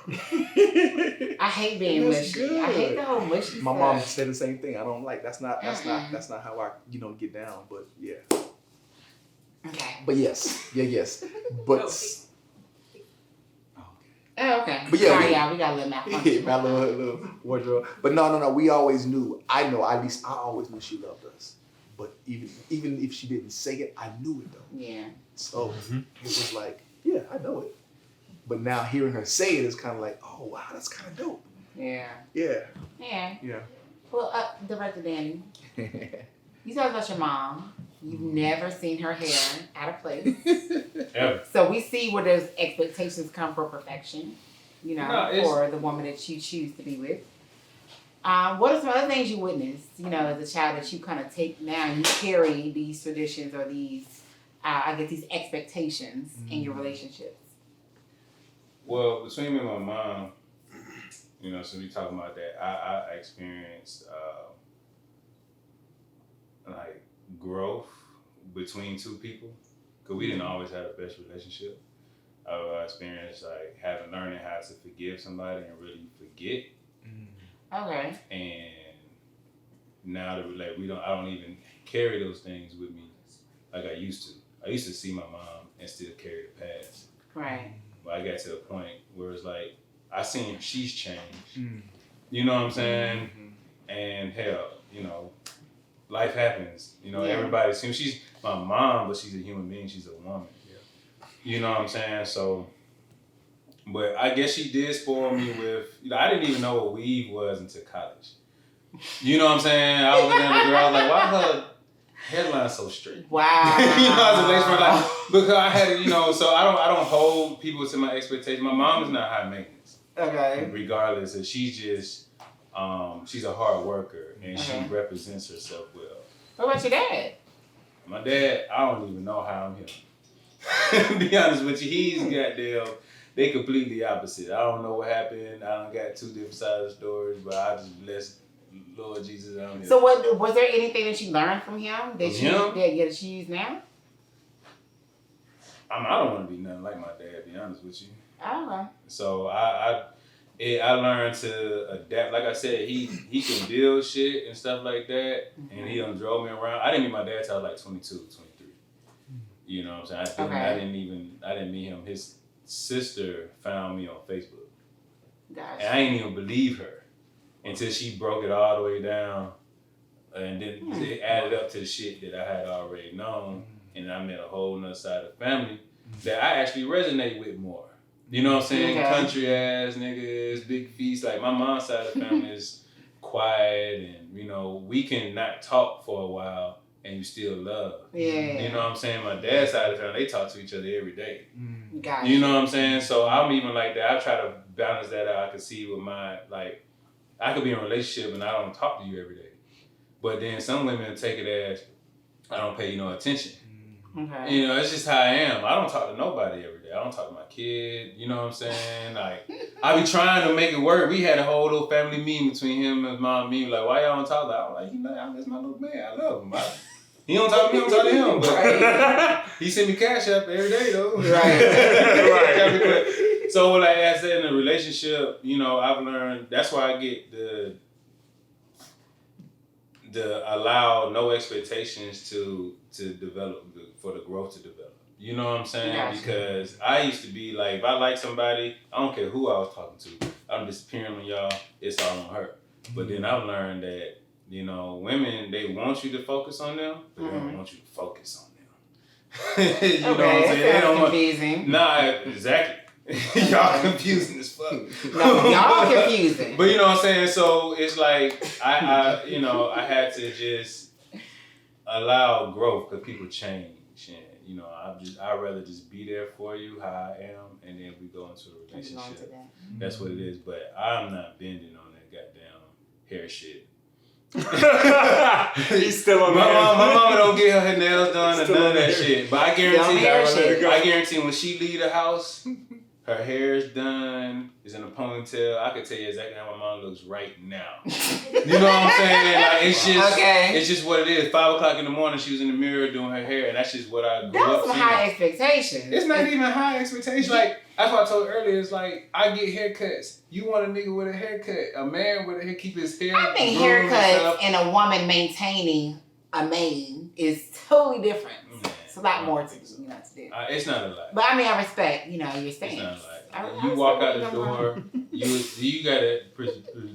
I hate being mushy. Good. I hate the whole mushy My stuff. mom said the same thing. I don't like that's not how I get down. But yeah. Okay. But yes, but. Oh, okay. But yeah, sorry, y'all. We got a little malfunction. My little wardrobe. But no. We always knew. I know. At least I always knew she loved us. But even if she didn't say it, I knew it though. Yeah. So it was like, yeah, I know it. But now hearing her say it is kind of like, oh wow, that's kind of dope. Yeah. Yeah. Yeah. Yeah. Well, Director Danny, you talked about your mom. You've never seen her hair out of place. Ever. So we see where those expectations come for perfection, for the woman that you choose to be with. What are some other things you witnessed, as a child that you kind of take now and you carry these traditions or these, these expectations in your relationships? Well, between me and my mom, so we talking about that, I experienced like growth between two people because we didn't always have the best relationship. I experienced like learning how to forgive somebody and really forget. Okay. And now that I don't even carry those things with me like I used to. I used to see my mom and still carry the past. Right. But I got to a point where it's like I seen she's changed. You know what I'm saying? And hell, life happens. Everybody seems she's my mom, but she's a human being. She's a woman. Yeah. You know what I'm saying? So, but I guess she did spoil me with. I didn't even know what weave was until college. You know what I'm saying? I was looking at the girl, I was like, why her headline so straight? Wow. You know, as a lace front, like, because I had to, you know, so I don't hold people to my expectations. My mom is not high maintenance. Okay. Regardless, of she's just she's a hard worker and she represents herself well. What about your dad? My dad, I don't even know how I'm him. To be honest with you, he's goddamn. They completely opposite. I don't know what happened. I don't got two different sides of stories, but I just bless Lord Jesus on him. So what was there anything that you learned from him that she use now? I don't want to be nothing like my dad. To be honest with you. Okay. So I learned to adapt. Like I said, he can build shit and stuff like that, and he done drove me around. I didn't meet my dad till I was like 22, 23. You know what I'm saying? I didn't meet him. His sister found me on Facebook. Gotcha. And I didn't even believe her until she broke it all the way down, and then it added up to the shit that I had already known, and I met a whole nother side of the family that I actually resonate with more. You know what I'm saying? Okay. Country ass niggas, big feast. Like my mom's side of the family is quiet, and you know we can not talk for a while and you still love. Yeah. You know what I'm saying? My dad's side of the family, they talk to each other every day. Gotcha. You know what I'm saying? So I'm even like that. I try to balance that out. I can see with my, like, I could be in a relationship and I don't talk to you every day. But then some women take it as, I don't pay you no attention. Okay. You know, it's just how I am. I don't talk to nobody every day. I don't talk to my kid. You know what I'm saying? Like, I be trying to make it work. We had a whole little family meeting between him and mom and me. Like, why y'all don't talk? Like, I'm like, you know, that's my little man. I love him. He don't talk to me, I don't talk to him. But he send me cash up every day, though. Right. So, like I said, in a relationship, you know, I've learned, that's why I get the allow no expectations to develop, for the growth to develop. You know what I'm saying? Gotcha. Because I used to be like, if I like somebody, I don't care who I was talking to, I'm disappearing on y'all, it's all on her. But then I've learned that, you know, women, they want you to focus on them, but they don't want you to focus on them. You know what I'm saying? They don't confusing. Nah, exactly. Y'all confusing as fuck. No, y'all confusing. But you know what I'm saying? So it's like I you know, I had to just allow growth because people change, and you know, I'd rather just be there for you how I am, and then we go into a relationship. That's what it is. But I'm not bending on that goddamn hair shit. He's still on my mama don't get her nails done or none of that shit. But I guarantee when she leave the house, her hair is done, is in a ponytail. I can tell you exactly how my mom looks right now. You know what I'm saying? Like it's just what it is. 5 o'clock in the morning, she was in the mirror doing her hair, and that's just what I grew up some seeing. high expectations. It's not even high expectations. Like that's what I told her earlier. It's like I get haircuts. You want a nigga with a haircut, a man with a hair, keep his hair. I think haircuts and a woman maintaining a mane is totally different. It's a lot more to do. It's not a lot. But I mean, I respect, you know, your stance. It's not a lot. You walk out the door, you gotta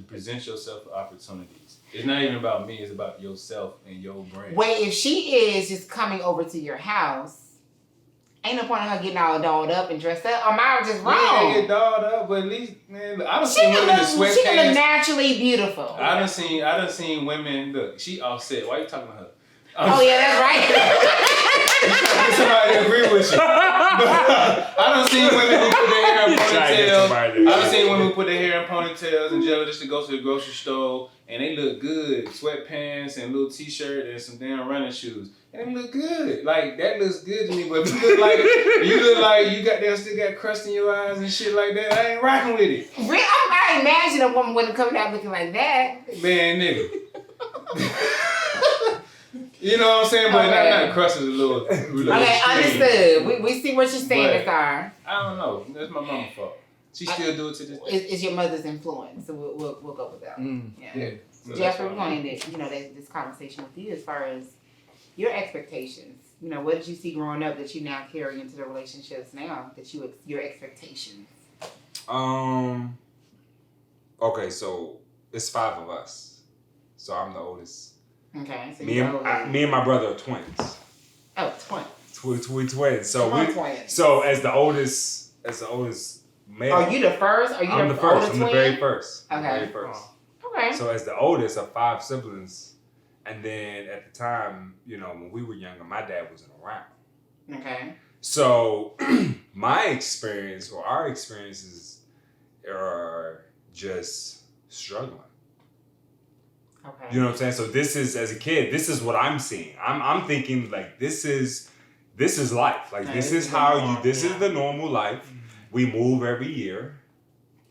present yourself for opportunities. It's not even about me. It's about yourself and your brand. Wait, if she is just coming over to your house, ain't no point in her getting all dolled up and dressed up. Or am I just wrong? Yeah, get dolled up, but at least, man, I done seen women in sweatpants. She can look naturally beautiful. I done seen women. Look, she offset. Why you talking to her? Oh yeah, that's right. Somebody agree with you. But I done seen women who put their hair in ponytails. I done seen women who put their hair in ponytails and just to go to the grocery store and they look good. Sweatpants and a little t-shirt and some damn running shoes. And they look good. Like that looks good to me. But if you look like you still got crust in your eyes and shit like that, I ain't rocking with it. Really? I imagine a woman wouldn't come out looking like that. Man, nigga. You know what I'm saying? But not crust is a little okay, understood. We see what your standards are. I don't know. That's my mama's fault. She still do it to this day. It's your mother's influence, so we'll go with that. Yeah. Jeffrey, we're going to end this conversation with you as far as your expectations. You know, what did you see growing up that you now carry into the relationships now? Your expectations. Okay, so it's 5 of us. So I'm the oldest. Okay. So me and my brother are twins. Oh, twins. Twins. So twins. So as the oldest male. Are you the first? Are you I'm the first. I'm twin? the very first. Okay. The very first. Okay. Okay. So as the oldest of 5 siblings, and then at the time, when we were younger, my dad wasn't around. Okay. So my experience or our experiences are just struggling. Okay. You know what I'm saying? So this is, as a kid, this is what I'm seeing. I'm thinking like this is life. Like this is the normal life. We move every year.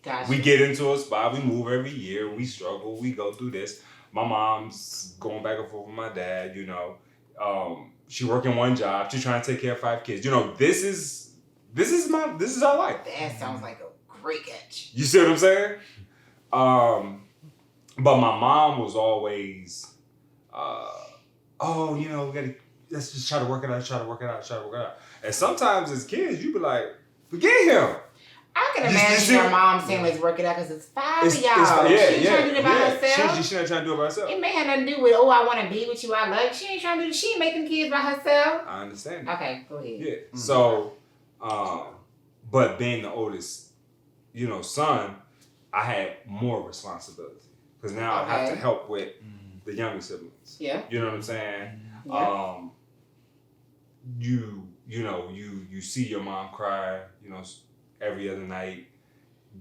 Gotcha. We get into a spot, we move every year, we struggle, we go through this. My mom's going back and forth with my dad, she working one job, she's trying to take care of 5 kids. This is our life. That sounds like a great catch. You see what I'm saying? But my mom was always, let's just try to work it out. And sometimes as kids, you be like, forget him. I can imagine your mom saying, let's work it out because it's 5 of y'all. She ain't trying to do it by herself. She not trying to do it by herself. It may have nothing to do with, I want to be with you, I love you. She ain't trying to do it. She ain't making kids by herself. I understand. Okay, go ahead. Yeah. Mm-hmm. So, but being the oldest, son, I had more responsibility because now I have to help with the younger siblings. Yeah. You know what I'm saying? Yeah. You see your mom cry, every other night,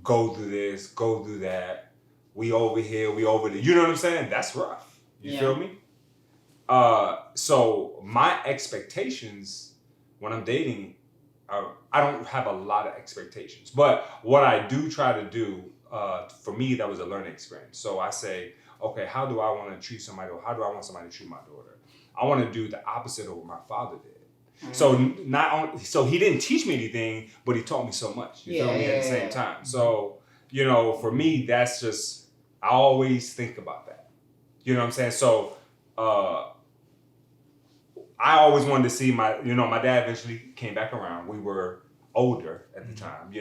go through this, go through that. We over here, we over there. You know what I'm saying? That's rough. You feel me? So my expectations when I'm dating, I don't have a lot of expectations. But what I do try to do, for me, that was a learning experience. So I say, okay, how do I want to treat somebody, or how do I want somebody to treat my daughter? I want to do the opposite of what my father did. Mm-hmm. So he didn't teach me anything, but he taught me so much. You feel me? At the same time. So, for me, that's just, I always think about that. You know what I'm saying? So, I always wanted to see my dad eventually came back around. We were older at the time,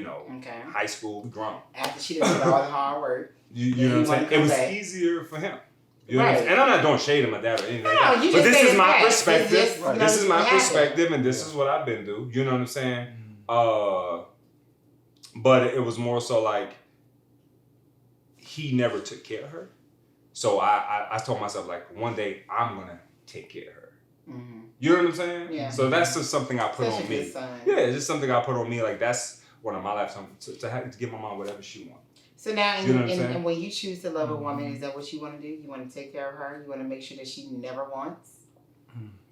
high school, we grown. After she did all the hard work. You know what I'm saying? It was easier for him. You know what I'm saying? And I'm not doing shade at my dad or anything like that. You but just this is my facts. perspective. Just, this is my perspective, and this is what I've been through. You know what I'm saying? But it was more so like he never took care of her. So I told myself, like, one day I'm gonna take care of her. Mm-hmm. You know what I'm saying? Yeah. So that's just something I put on me. Yeah, it's just something I put on me. Like, that's one of my lifetime to give my mom whatever she wants. So now, and when you choose to love a woman, is that what you want to do? You want to take care of her? You want to make sure that she never wants?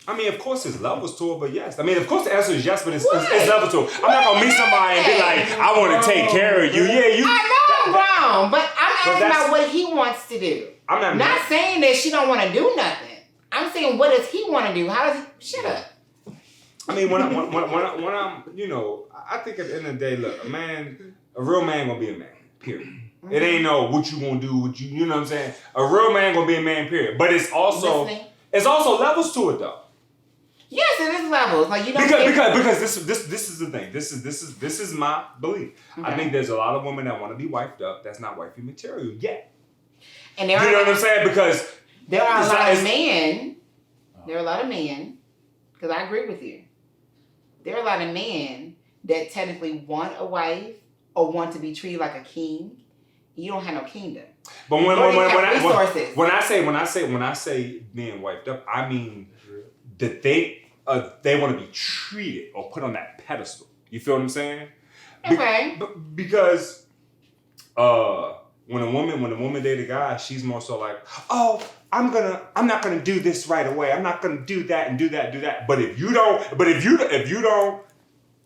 I mean, of course, there's levels to it, but yes. I mean, of course, the answer is yes, but it's levels to it. I'm not gonna meet somebody and be like, I want to take care of you. Yeah, you. I know I'm wrong, but I'm asking about what he wants to do. I'm not saying that she don't want to do nothing. I'm saying, what does he want to do? How does he? Shut up. I mean, when I'm, I think at the end of the day, look, a real man gonna be a man. Period. Mm-hmm. It ain't no what you gonna do, you know what I'm saying? A real man gonna be a man, period. But it's also levels to it though. Yes, it is levels. Like, you don't because this is the thing. This is my belief. Okay. I think there's a lot of women that want to be wifed up. That's not wifey material yet. And you know what I'm saying? Because there are a lot of men. There are a lot of men. Because I agree with you. There are a lot of men that technically want a wife or want to be treated like a king. You don't have no kingdom. But when I say being wifed up, I mean that they want to be treated or put on that pedestal. You feel what I'm saying? Okay. Because when a woman date a guy, she's more so like, oh, I'm not gonna do this right away. I'm not gonna do that and do that. But if you don't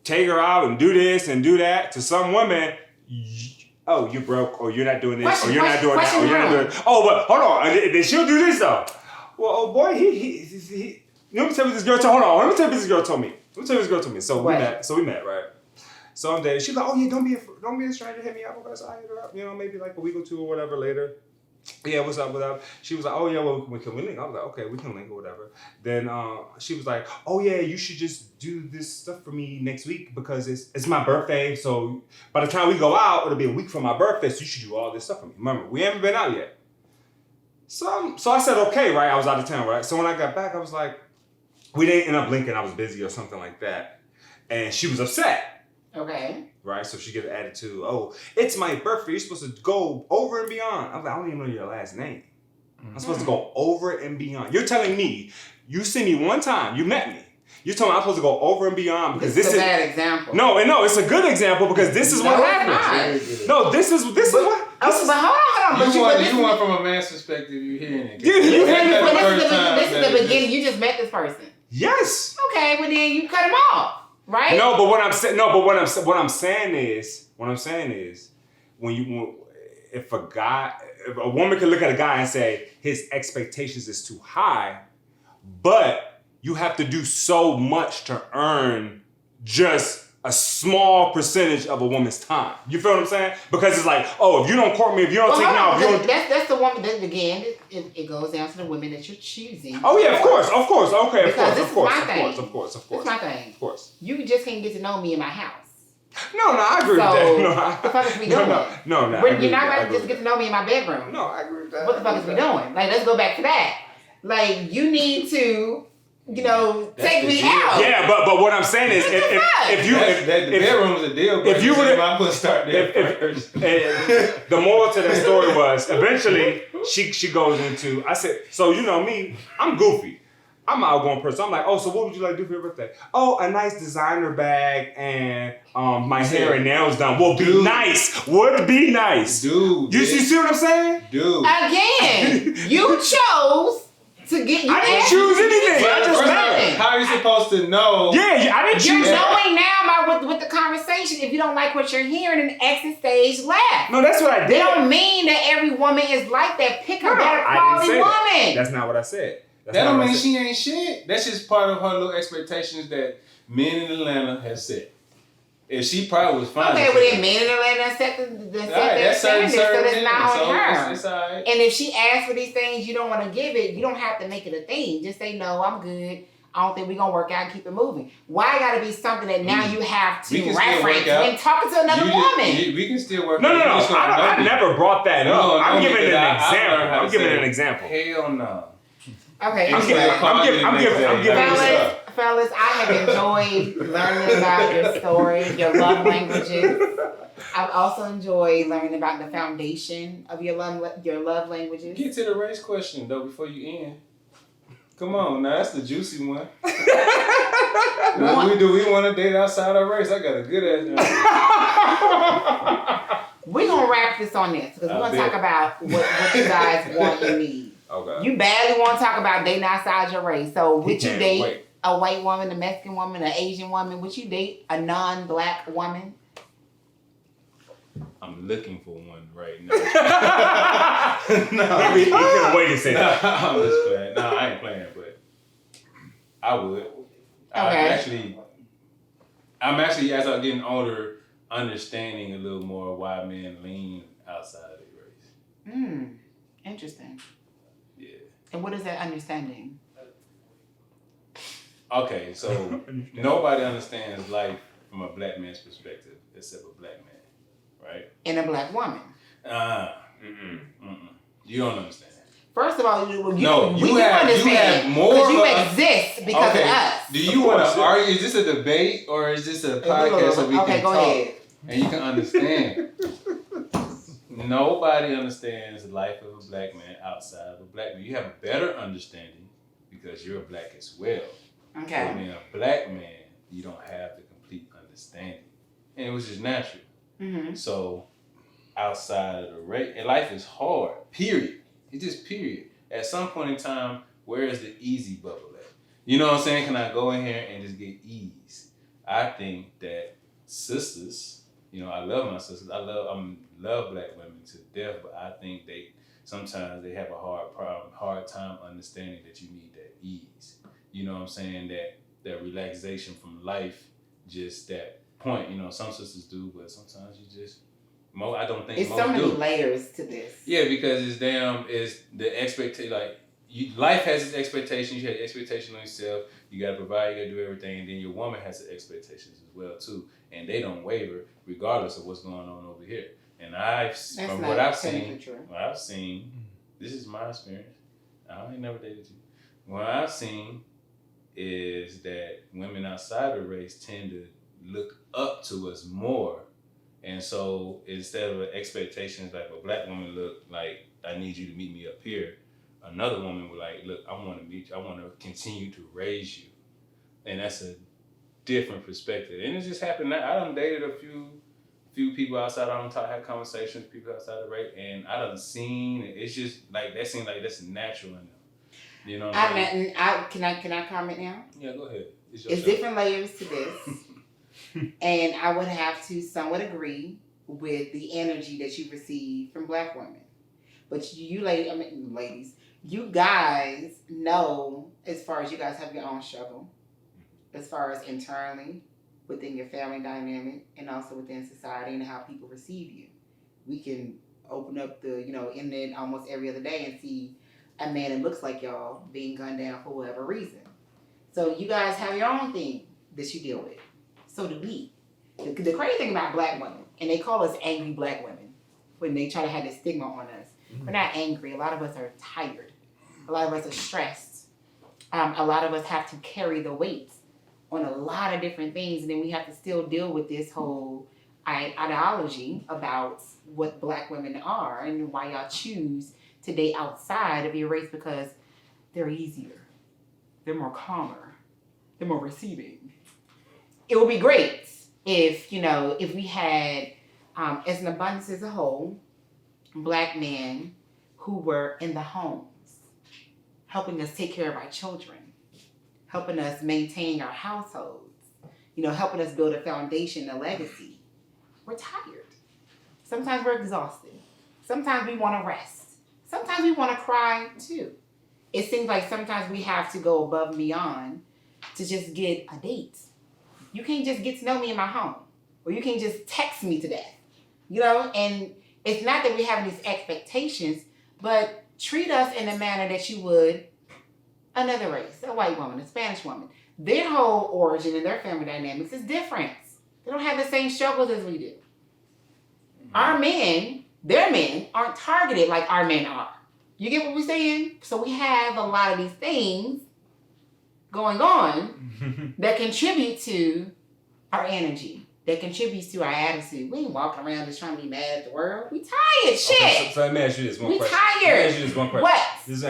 take her out and do this and do that to some women, you're broke, or you're not doing this, or you're not doing that, or you're not doing. Oh, but hold on, then she'll do this though. Well, oh boy, he. Let me tell you this girl. Hold on. Let me tell you this girl told me. So we met, right? So I'm dating. She's like, oh yeah, don't be a stranger. Hit me up. Okay, so I hit her up. Maybe like a week or two or whatever later. Yeah, what's up? She was like, oh yeah, well, can we link? I was like, okay, we can link or whatever. Then she was like, oh yeah, you should just do this stuff for me next week because it's my birthday. So by the time we go out, it'll be a week from my birthday. So you should do all this stuff for me. Remember, we haven't been out yet. So I said, okay, right? I was out of town, right? So when I got back, I was like, we didn't end up linking. I was busy or something like that. And she was upset. Okay. Right? So she gets an attitude, oh, it's my birthday. You're supposed to go over and beyond. I'm like, I don't even know your last name. I'm supposed to go over and beyond. You're telling me, you see me one time, you met me. You're telling me I'm supposed to go over and beyond because this is a bad example. No, it's a good example because this is what happens. No, this is what. But hold on. You want from a man's perspective, you hearing it. Yeah, this is the beginning. You just met this person. Yes. Okay, well then you cut him off, right? No, but what I'm saying is if a woman can look at a guy and say his expectations is too high, but you have to do so much to earn just a small percentage of a woman's time. You feel what I'm saying? Because it's like, oh, if you don't court me, if you don't take me out, that's the woman. That again, it goes down to the women that you're choosing. Oh yeah, of course, okay, of course. It's my thing. Of course. You just can't get to know me in my house. No, I agree with that. No, what the fuck is we doing? No. You're not going to just get to know me in my bedroom. No, I agree with that. What the fuck is we doing? Like, let's go back to that. Like, you need to, take me out. Yeah, but what I'm saying is, if the bedroom was a deal, but if you would, I'm gonna start there first. The moral to that story was eventually she goes into. I said, so you know me, I'm goofy. I'm an outgoing person. I'm like, oh, so what would you like to do for your birthday? Oh, a nice designer bag and my hair and nails done. Well, be nice. Would be nice. Dude. You see what I'm saying? Dude. Again, you chose to get. I didn't choose anything. I just met. How are you supposed to know? Yeah, I didn't choose. You're knowing now with the conversation. If you don't like what you're hearing, an exit stage left. No, that's what I did. They don't mean that every woman is like that. Pick a better quality woman. That's not what I said. That don't mean she ain't shit. That's just part of her little expectations that men in Atlanta have set. If she probably was fine. Okay, well then men in Atlanta set their standards, so that's not on her. It's all right. And if she asks for these things, you don't want to give it. You don't have to make it a thing. Just say no, I'm good. I don't think we're gonna work out and keep it moving. Why gotta be something that now you have to reference when talking to another woman? We can still work out. No. I never brought that up. No, I'm giving an example. Hell no. Okay. I'm giving fellas, I have enjoyed learning about your story, your love languages. I've also enjoyed learning about the foundation of your love languages. Get to the race question though before you end. Come on, now that's the juicy one. Do we want to date outside our race? I got a good ass. We're gonna wrap this on this because we're gonna talk about what you guys want and need. Okay. You badly want to talk about dating outside your race. So would you date a white woman, a Mexican woman, an Asian woman? Would you date a non-black woman? I'm looking for one right now. No. You could have waited to say that. I'm just playing. No, I ain't playing, but I would. Okay. I'm actually, as I'm getting older, understanding a little more why men lean outside of their race. Interesting. Yeah. And what is that understanding? Okay, so nobody understands life from a black man's perspective except a black man, right? And a black woman. You don't understand. First of all, you have more. Because you exist because of us. Do you want to argue? Is this a debate or is this a podcast so we can talk? Ahead. And you can understand. Nobody understands the life of a black man outside of a black man. You have a better understanding because you're black as well. Okay. But being a black man, you don't have the complete understanding. And it was just natural. Mm-hmm. So outside of the race, and life is hard, period. It's just period. At some point in time, where is the easy bubble at? You know what I'm saying? Can I go in here and just get ease? I think that sisters, I love my sisters. I love black women to death, but I think sometimes they have a hard time understanding that you need that ease. You know what I'm saying? That relaxation from life, just that point. Some sisters do, but sometimes you just. I don't think it's most so many do. layers to this. Yeah, because it's the expectation. Life has its expectations. You have expectations on yourself. You got to provide. You got to do everything. And then your woman has the expectations as well too, and they don't waver regardless of what's going on over here. And from what I've seen, this is my experience. I ain't never dated you. What I've seen is that women outside the race tend to look up to us more. And so instead of expectations like a black woman look like, I need you to meet me up here, another woman would like, look, I want to meet you. I want to continue to raise you. And that's a different perspective. And it just happened that I done dated a few people outside. I done had conversations with people outside the rate, and I done seen it. It's just like, that seems like that's natural in them. You know what I mean? Can I comment now? Yeah, go ahead. It's different layers to this. And I would have to somewhat agree with the energy that you receive from black women. But ladies, you guys know, as far as you guys have your own struggle, as far as internally, within your family dynamic, and also within society and how people receive you. We can open up the, internet almost every other day and see a man that looks like y'all being gunned down for whatever reason. So you guys have your own thing that you deal with. So do we. The crazy thing about black women, and they call us angry black women when they try to have this stigma on us. We're not angry. A lot of us are tired. A lot of us are stressed. A lot of us have to carry the weight on a lot of different things, and then we have to still deal with this whole ideology about what black women are and why y'all choose to date outside of your race, because they're easier, they're more calmer, they're more receiving. It would be great if we had, as an abundance as a whole, black men who were in the homes, helping us take care of our children, helping us maintain our households, helping us build a foundation, a legacy. We're tired. Sometimes we're exhausted. Sometimes we want to rest. Sometimes we want to cry too. It seems like sometimes we have to go above and beyond to just get a date. You can't just get to know me in my home, or you can't just text me to death, and it's not that we have these expectations, but treat us in the manner that you would another race, a white woman, a Spanish woman. Their whole origin and their family dynamics is different. They don't have the same struggles as we do. Our men, their men, aren't targeted like our men are. You get what we're saying? So we have a lot of these things going on that contribute to our energy, that contributes to our attitude. We ain't walking around just trying to be mad at the world. We tired, shit. Okay, so let me ask you this one question. Tired. Let me ask you this one question.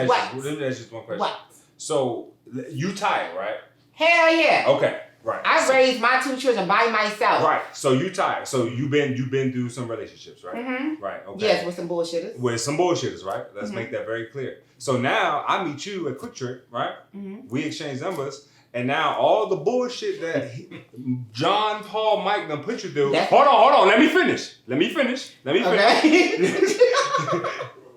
What? Let me ask you this one question. What? So, you tired, right? Hell yeah. Okay, right. I raised my 2 children by myself. Right. So you tired. So you've been through some relationships, right? Mm-hmm. Right. Okay. Yes, with some bullshitters. With some bullshitters, right? Let's make that very clear. So now I meet you at Quick Trip, right? Mm-hmm. We exchange numbers. And now all the bullshit that John, Paul, Mike done put you through. Hold on. Let me finish. Okay.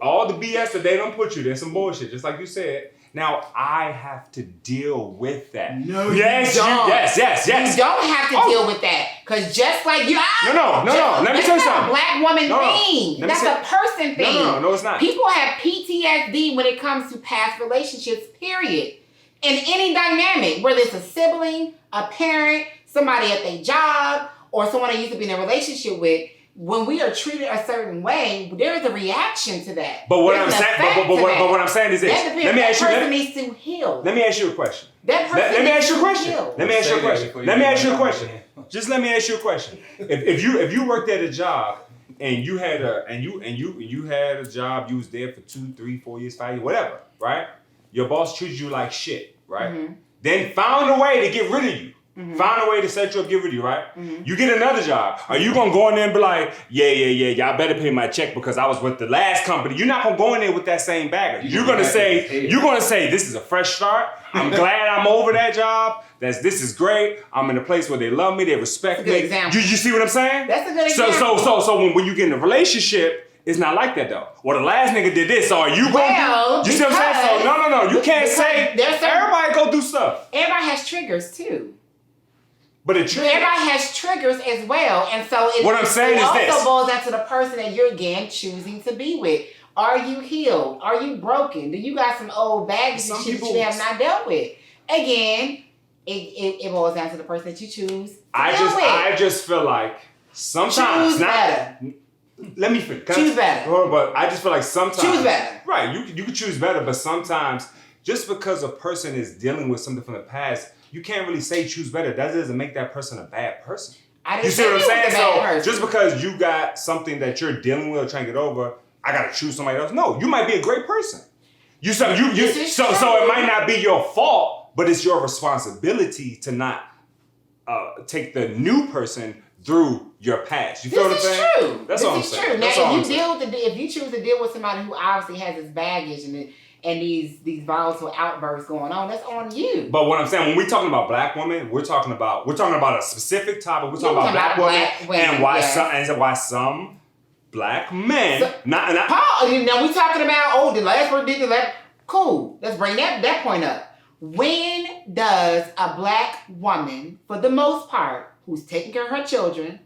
All the BS that they don't put you, there's some bullshit, just like you said. Now I have to deal with that. No, yes, you don't. Yes. You don't have to deal with that, because just like you, No. Let me tell you something. That's a black woman thing. That's a person thing. No, it's not. People have PTSD when it comes to past relationships. Period. In any dynamic, whether it's a sibling, a parent, somebody at their job, or someone they used to be in a relationship with, when we are treated a certain way, there is a reaction to that. But what I'm saying is this. Let me ask you. That person needs to heal. Let me ask you a question. That person needs to heal. Let me ask you a question. Just let me ask you a question. If you worked at a job and you had a job, you was there for 2, 3, 4 years, 5 years, whatever, right? Your boss treated you like shit, right? Mm-hmm. Then found a way to get rid of you. Mm-hmm. Found a way to set you up, get rid of you, right? Mm-hmm. You get another job. Are you gonna go in there and be like, yeah, y'all better pay my check because I was with the last company? You're not gonna go in there with that same bagger. You're gonna say, this is a fresh start. I'm glad I'm over that job. This is great. I'm in a place where they love me, they respect me. Example. You see what I'm saying? That's a good example. So when you get in a relationship, it's not like that though. Well, the last nigga did this, so are you going to do? You see what I'm saying? So no. You can't say everybody go do stuff. Everybody has triggers too. But everybody has triggers as well, and so what I'm saying is this. It also boils down to the person that you're again choosing to be with. Are you healed? Are you broken? Do you got some old baggage and shit that you have not dealt with? Again, it boils down to the person that you choose. I just feel like sometimes choose better. Let me finish. Choose better. But I just feel like sometimes choose better. Right, you can choose better, but sometimes just because a person is dealing with something from the past, you can't really say choose better. That doesn't make that person a bad person. I didn't You see what I'm say saying? he was a bad So person. just because you got something that you're dealing with or trying to get over, I gotta choose somebody else. No, you might be a great person. So it might not be your fault, but it's your responsibility to not take the new person through your past. You feel what I'm saying? True. That's all I'm saying. True. That's now, all I'm if you saying. if you choose to deal with somebody who obviously has this baggage and these volatile outbursts going on, that's on you. But what I'm saying, when we're talking about black women, we're talking about a specific topic. We're talking about black women and why some black men not Paul. Now we talking about the last word did the last. Cool. Let's bring that point up. When does a black woman, for the most part, who's taking care of her children,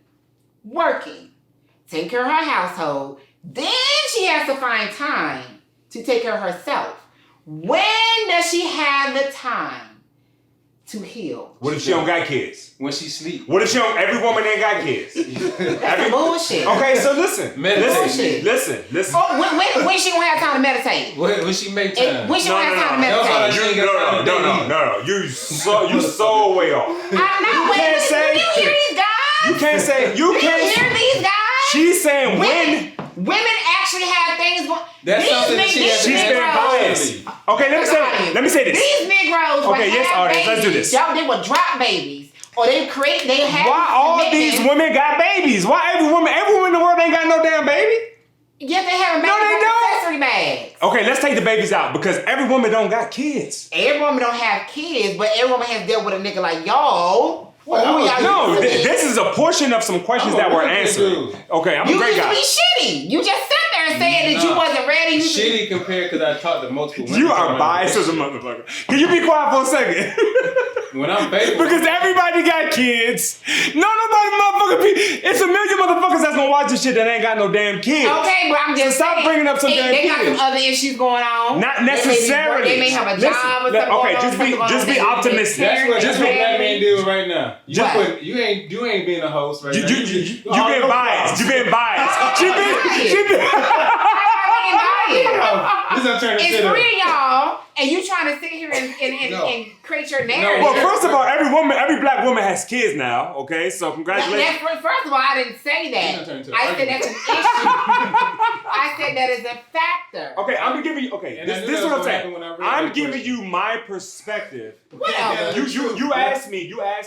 working, taking care of her household, then she has to find time to take care of herself. When does she have the time to heal? What if she don't got kids? When she sleep. What if she don't? Every woman ain't got kids. That's bullshit. Okay, so listen. Meditate. Listen. Oh, when she gonna have time to meditate? When she make time. When she gonna have time to meditate? No. You so way off. I'm not waiting. You hear these guys? You can't hear these guys? She's saying Women actually have things going. That's something that she's been biased. Okay, let me say this. These Negroes okay, yes, artists, let's do this. Y'all, they would drop babies. Or they have. Why all these women got babies? Why every woman in the world ain't got no damn baby? Yes, they have a baby. No, they don't. Accessory bags. Okay, let's take the babies out because every woman don't got kids. Every woman don't have kids, but every woman has dealt with a nigga like y'all. No, this is a portion of some questions that were answered. Okay, I'm a great guy. You used to be shitty. You just sat there and said that you wasn't ready. Shitty compared because I talked to multiple women. You are biased as a motherfucker. Can you be quiet for a second? When I'm faithful. Because everybody got kids. Nobody motherfucker it's a million motherfuckers that's gonna watch this shit that ain't got no damn kids. Okay, but I'm just stop bringing up some damn kids. They got some other issues going on. Not necessarily. They may have a job or something. Okay, just be optimistic. That's what black men do right now. You ain't being a host right now. You been biased. You been biased. She been It's three of y'all, and you trying to sit here and create your narrative. Well, first of all, every black woman has kids now. Okay, so congratulations. First of all, I didn't say that. I said that's an issue. I said that is a factor. Okay, I'm gonna give you. Okay, this is what I'm saying. I'm giving you my perspective. Whatever. You asked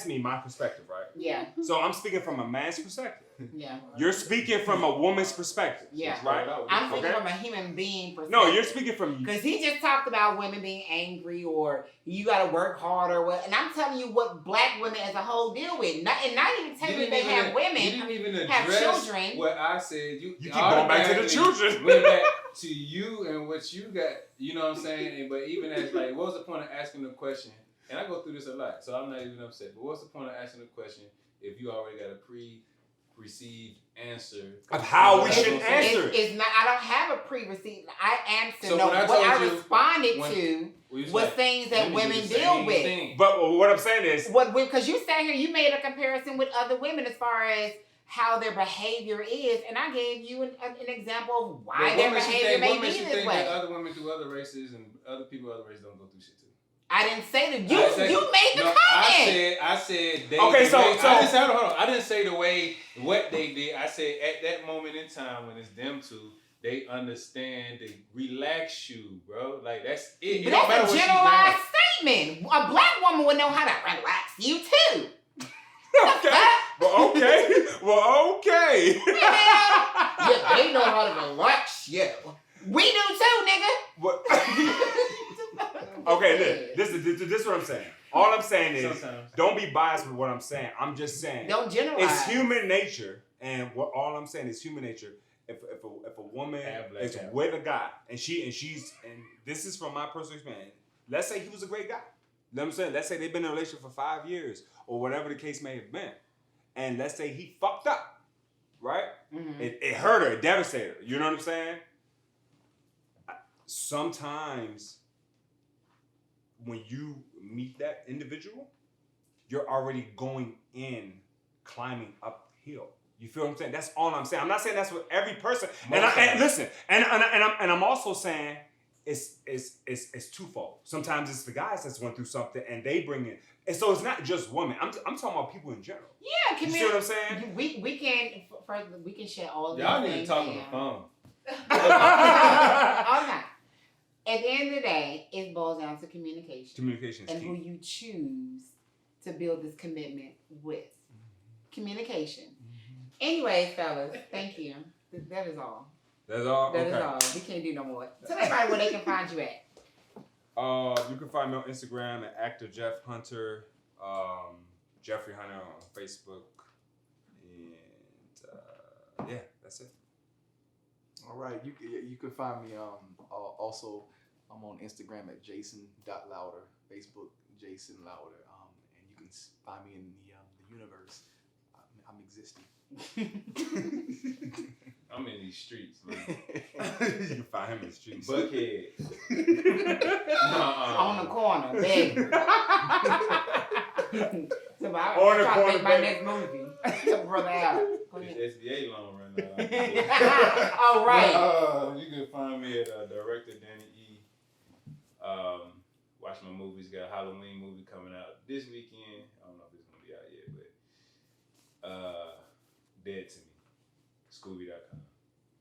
me my perspective, right? Yeah. So I'm speaking from a man's perspective. Yeah. You're speaking from a woman's perspective. Yeah. Right? I'm speaking from a human being perspective. No, you're speaking from... Because he just talked about women being angry or you got to work hard or what. And I'm telling you what black women as a whole deal with. Not even telling you they have women. You didn't even have address children. what I said. You keep going back to the children. Went back to you and what you got. You know what I'm saying? But even as like, what was the point of asking the question? And I go through this a lot, so I'm not even upset. But what's the point of asking the question if you already got a pre-received answer of how we should answer it? It's not. I don't have a pre-received. I answered. So what I responded to was things that women deal with. But what I'm saying is, because you sat here, you made a comparison with other women as far as how their behavior is, and I gave you an example of why their behavior may be this way. That other women through other races and other people other races don't go through shit too. I didn't say that. You made the comment. I said they. Okay, so hold on. I didn't say the way what they did. I said at that moment in time when it's them two, they understand. They relax you, bro. Like that's it. But that's a generalized statement. A black woman would know how to relax you too. Okay. Well, okay. Yeah, they know how to relax you. We do too, nigga. What? Okay, this is what I'm saying. All I'm saying is, don't be biased with what I'm saying. I'm just saying, don't generalize. It's human nature, and all I'm saying is human nature. If a woman is with a guy, and this is from my personal experience. Let's say he was a great guy. You know what I'm saying? Let's say they've been in a relationship for 5 years, or whatever the case may have been, and let's say he fucked up, right? Mm-hmm. It hurt her, it devastated her. You know what I'm saying? Sometimes when you meet that individual, you're already going in, climbing uphill. You feel what I'm saying? That's all I'm saying. I'm not saying that's with every person. And listen, and I'm also saying it's twofold. Sometimes it's the guys that's going through something and they bring it, and so it's not just women. I'm talking about people in general. Yeah, You see what I'm saying? We can share all of Y'all these need to things talk on the down. phone. All right. At the end of the day, it boils down to communication. Communication is and key. who you choose to build this commitment with. Communication. Anyways, fellas, thank you. That is all. That's all. That Okay. is all. We can't do no more. Tell everybody where they can find you at. You can find me on Instagram at actor Jeff Hunter, Jeffrey Hunter on Facebook, and yeah, that's it. All right, you can find me also. I'm on Instagram at jason.louder, Facebook Jason Louder, and you can find me in the universe. I'm existing. I'm in these streets, man. You can find him in the streets. Buckhead. On the corner, baby. So I'm On the trying to corner, make my baby. next movie. Brother Al. Go ahead. It's SBA loan right now. All right. You can find me at Director Danny E. Watch my movies. Got a Halloween movie coming out this weekend. I don't know if it's gonna be out yet, but Dead to Me. Scooby.com.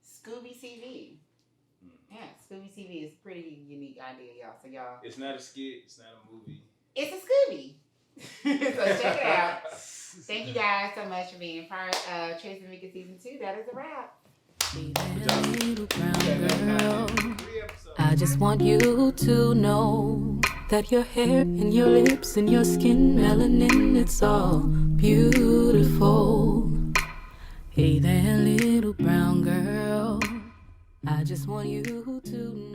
Scooby TV. Yeah, Scooby TV is a pretty unique idea, y'all. So y'all, It's not a skit. It's not a movie. it's a Scooby. So check it out. Thank you guys so much for being part of Tracy and Mika season 2. That is a wrap. Hey there, little brown girl. I just want you to know that your hair and your lips and your skin melanin, it's all beautiful. Hey there, little brown girl. I just want you to know.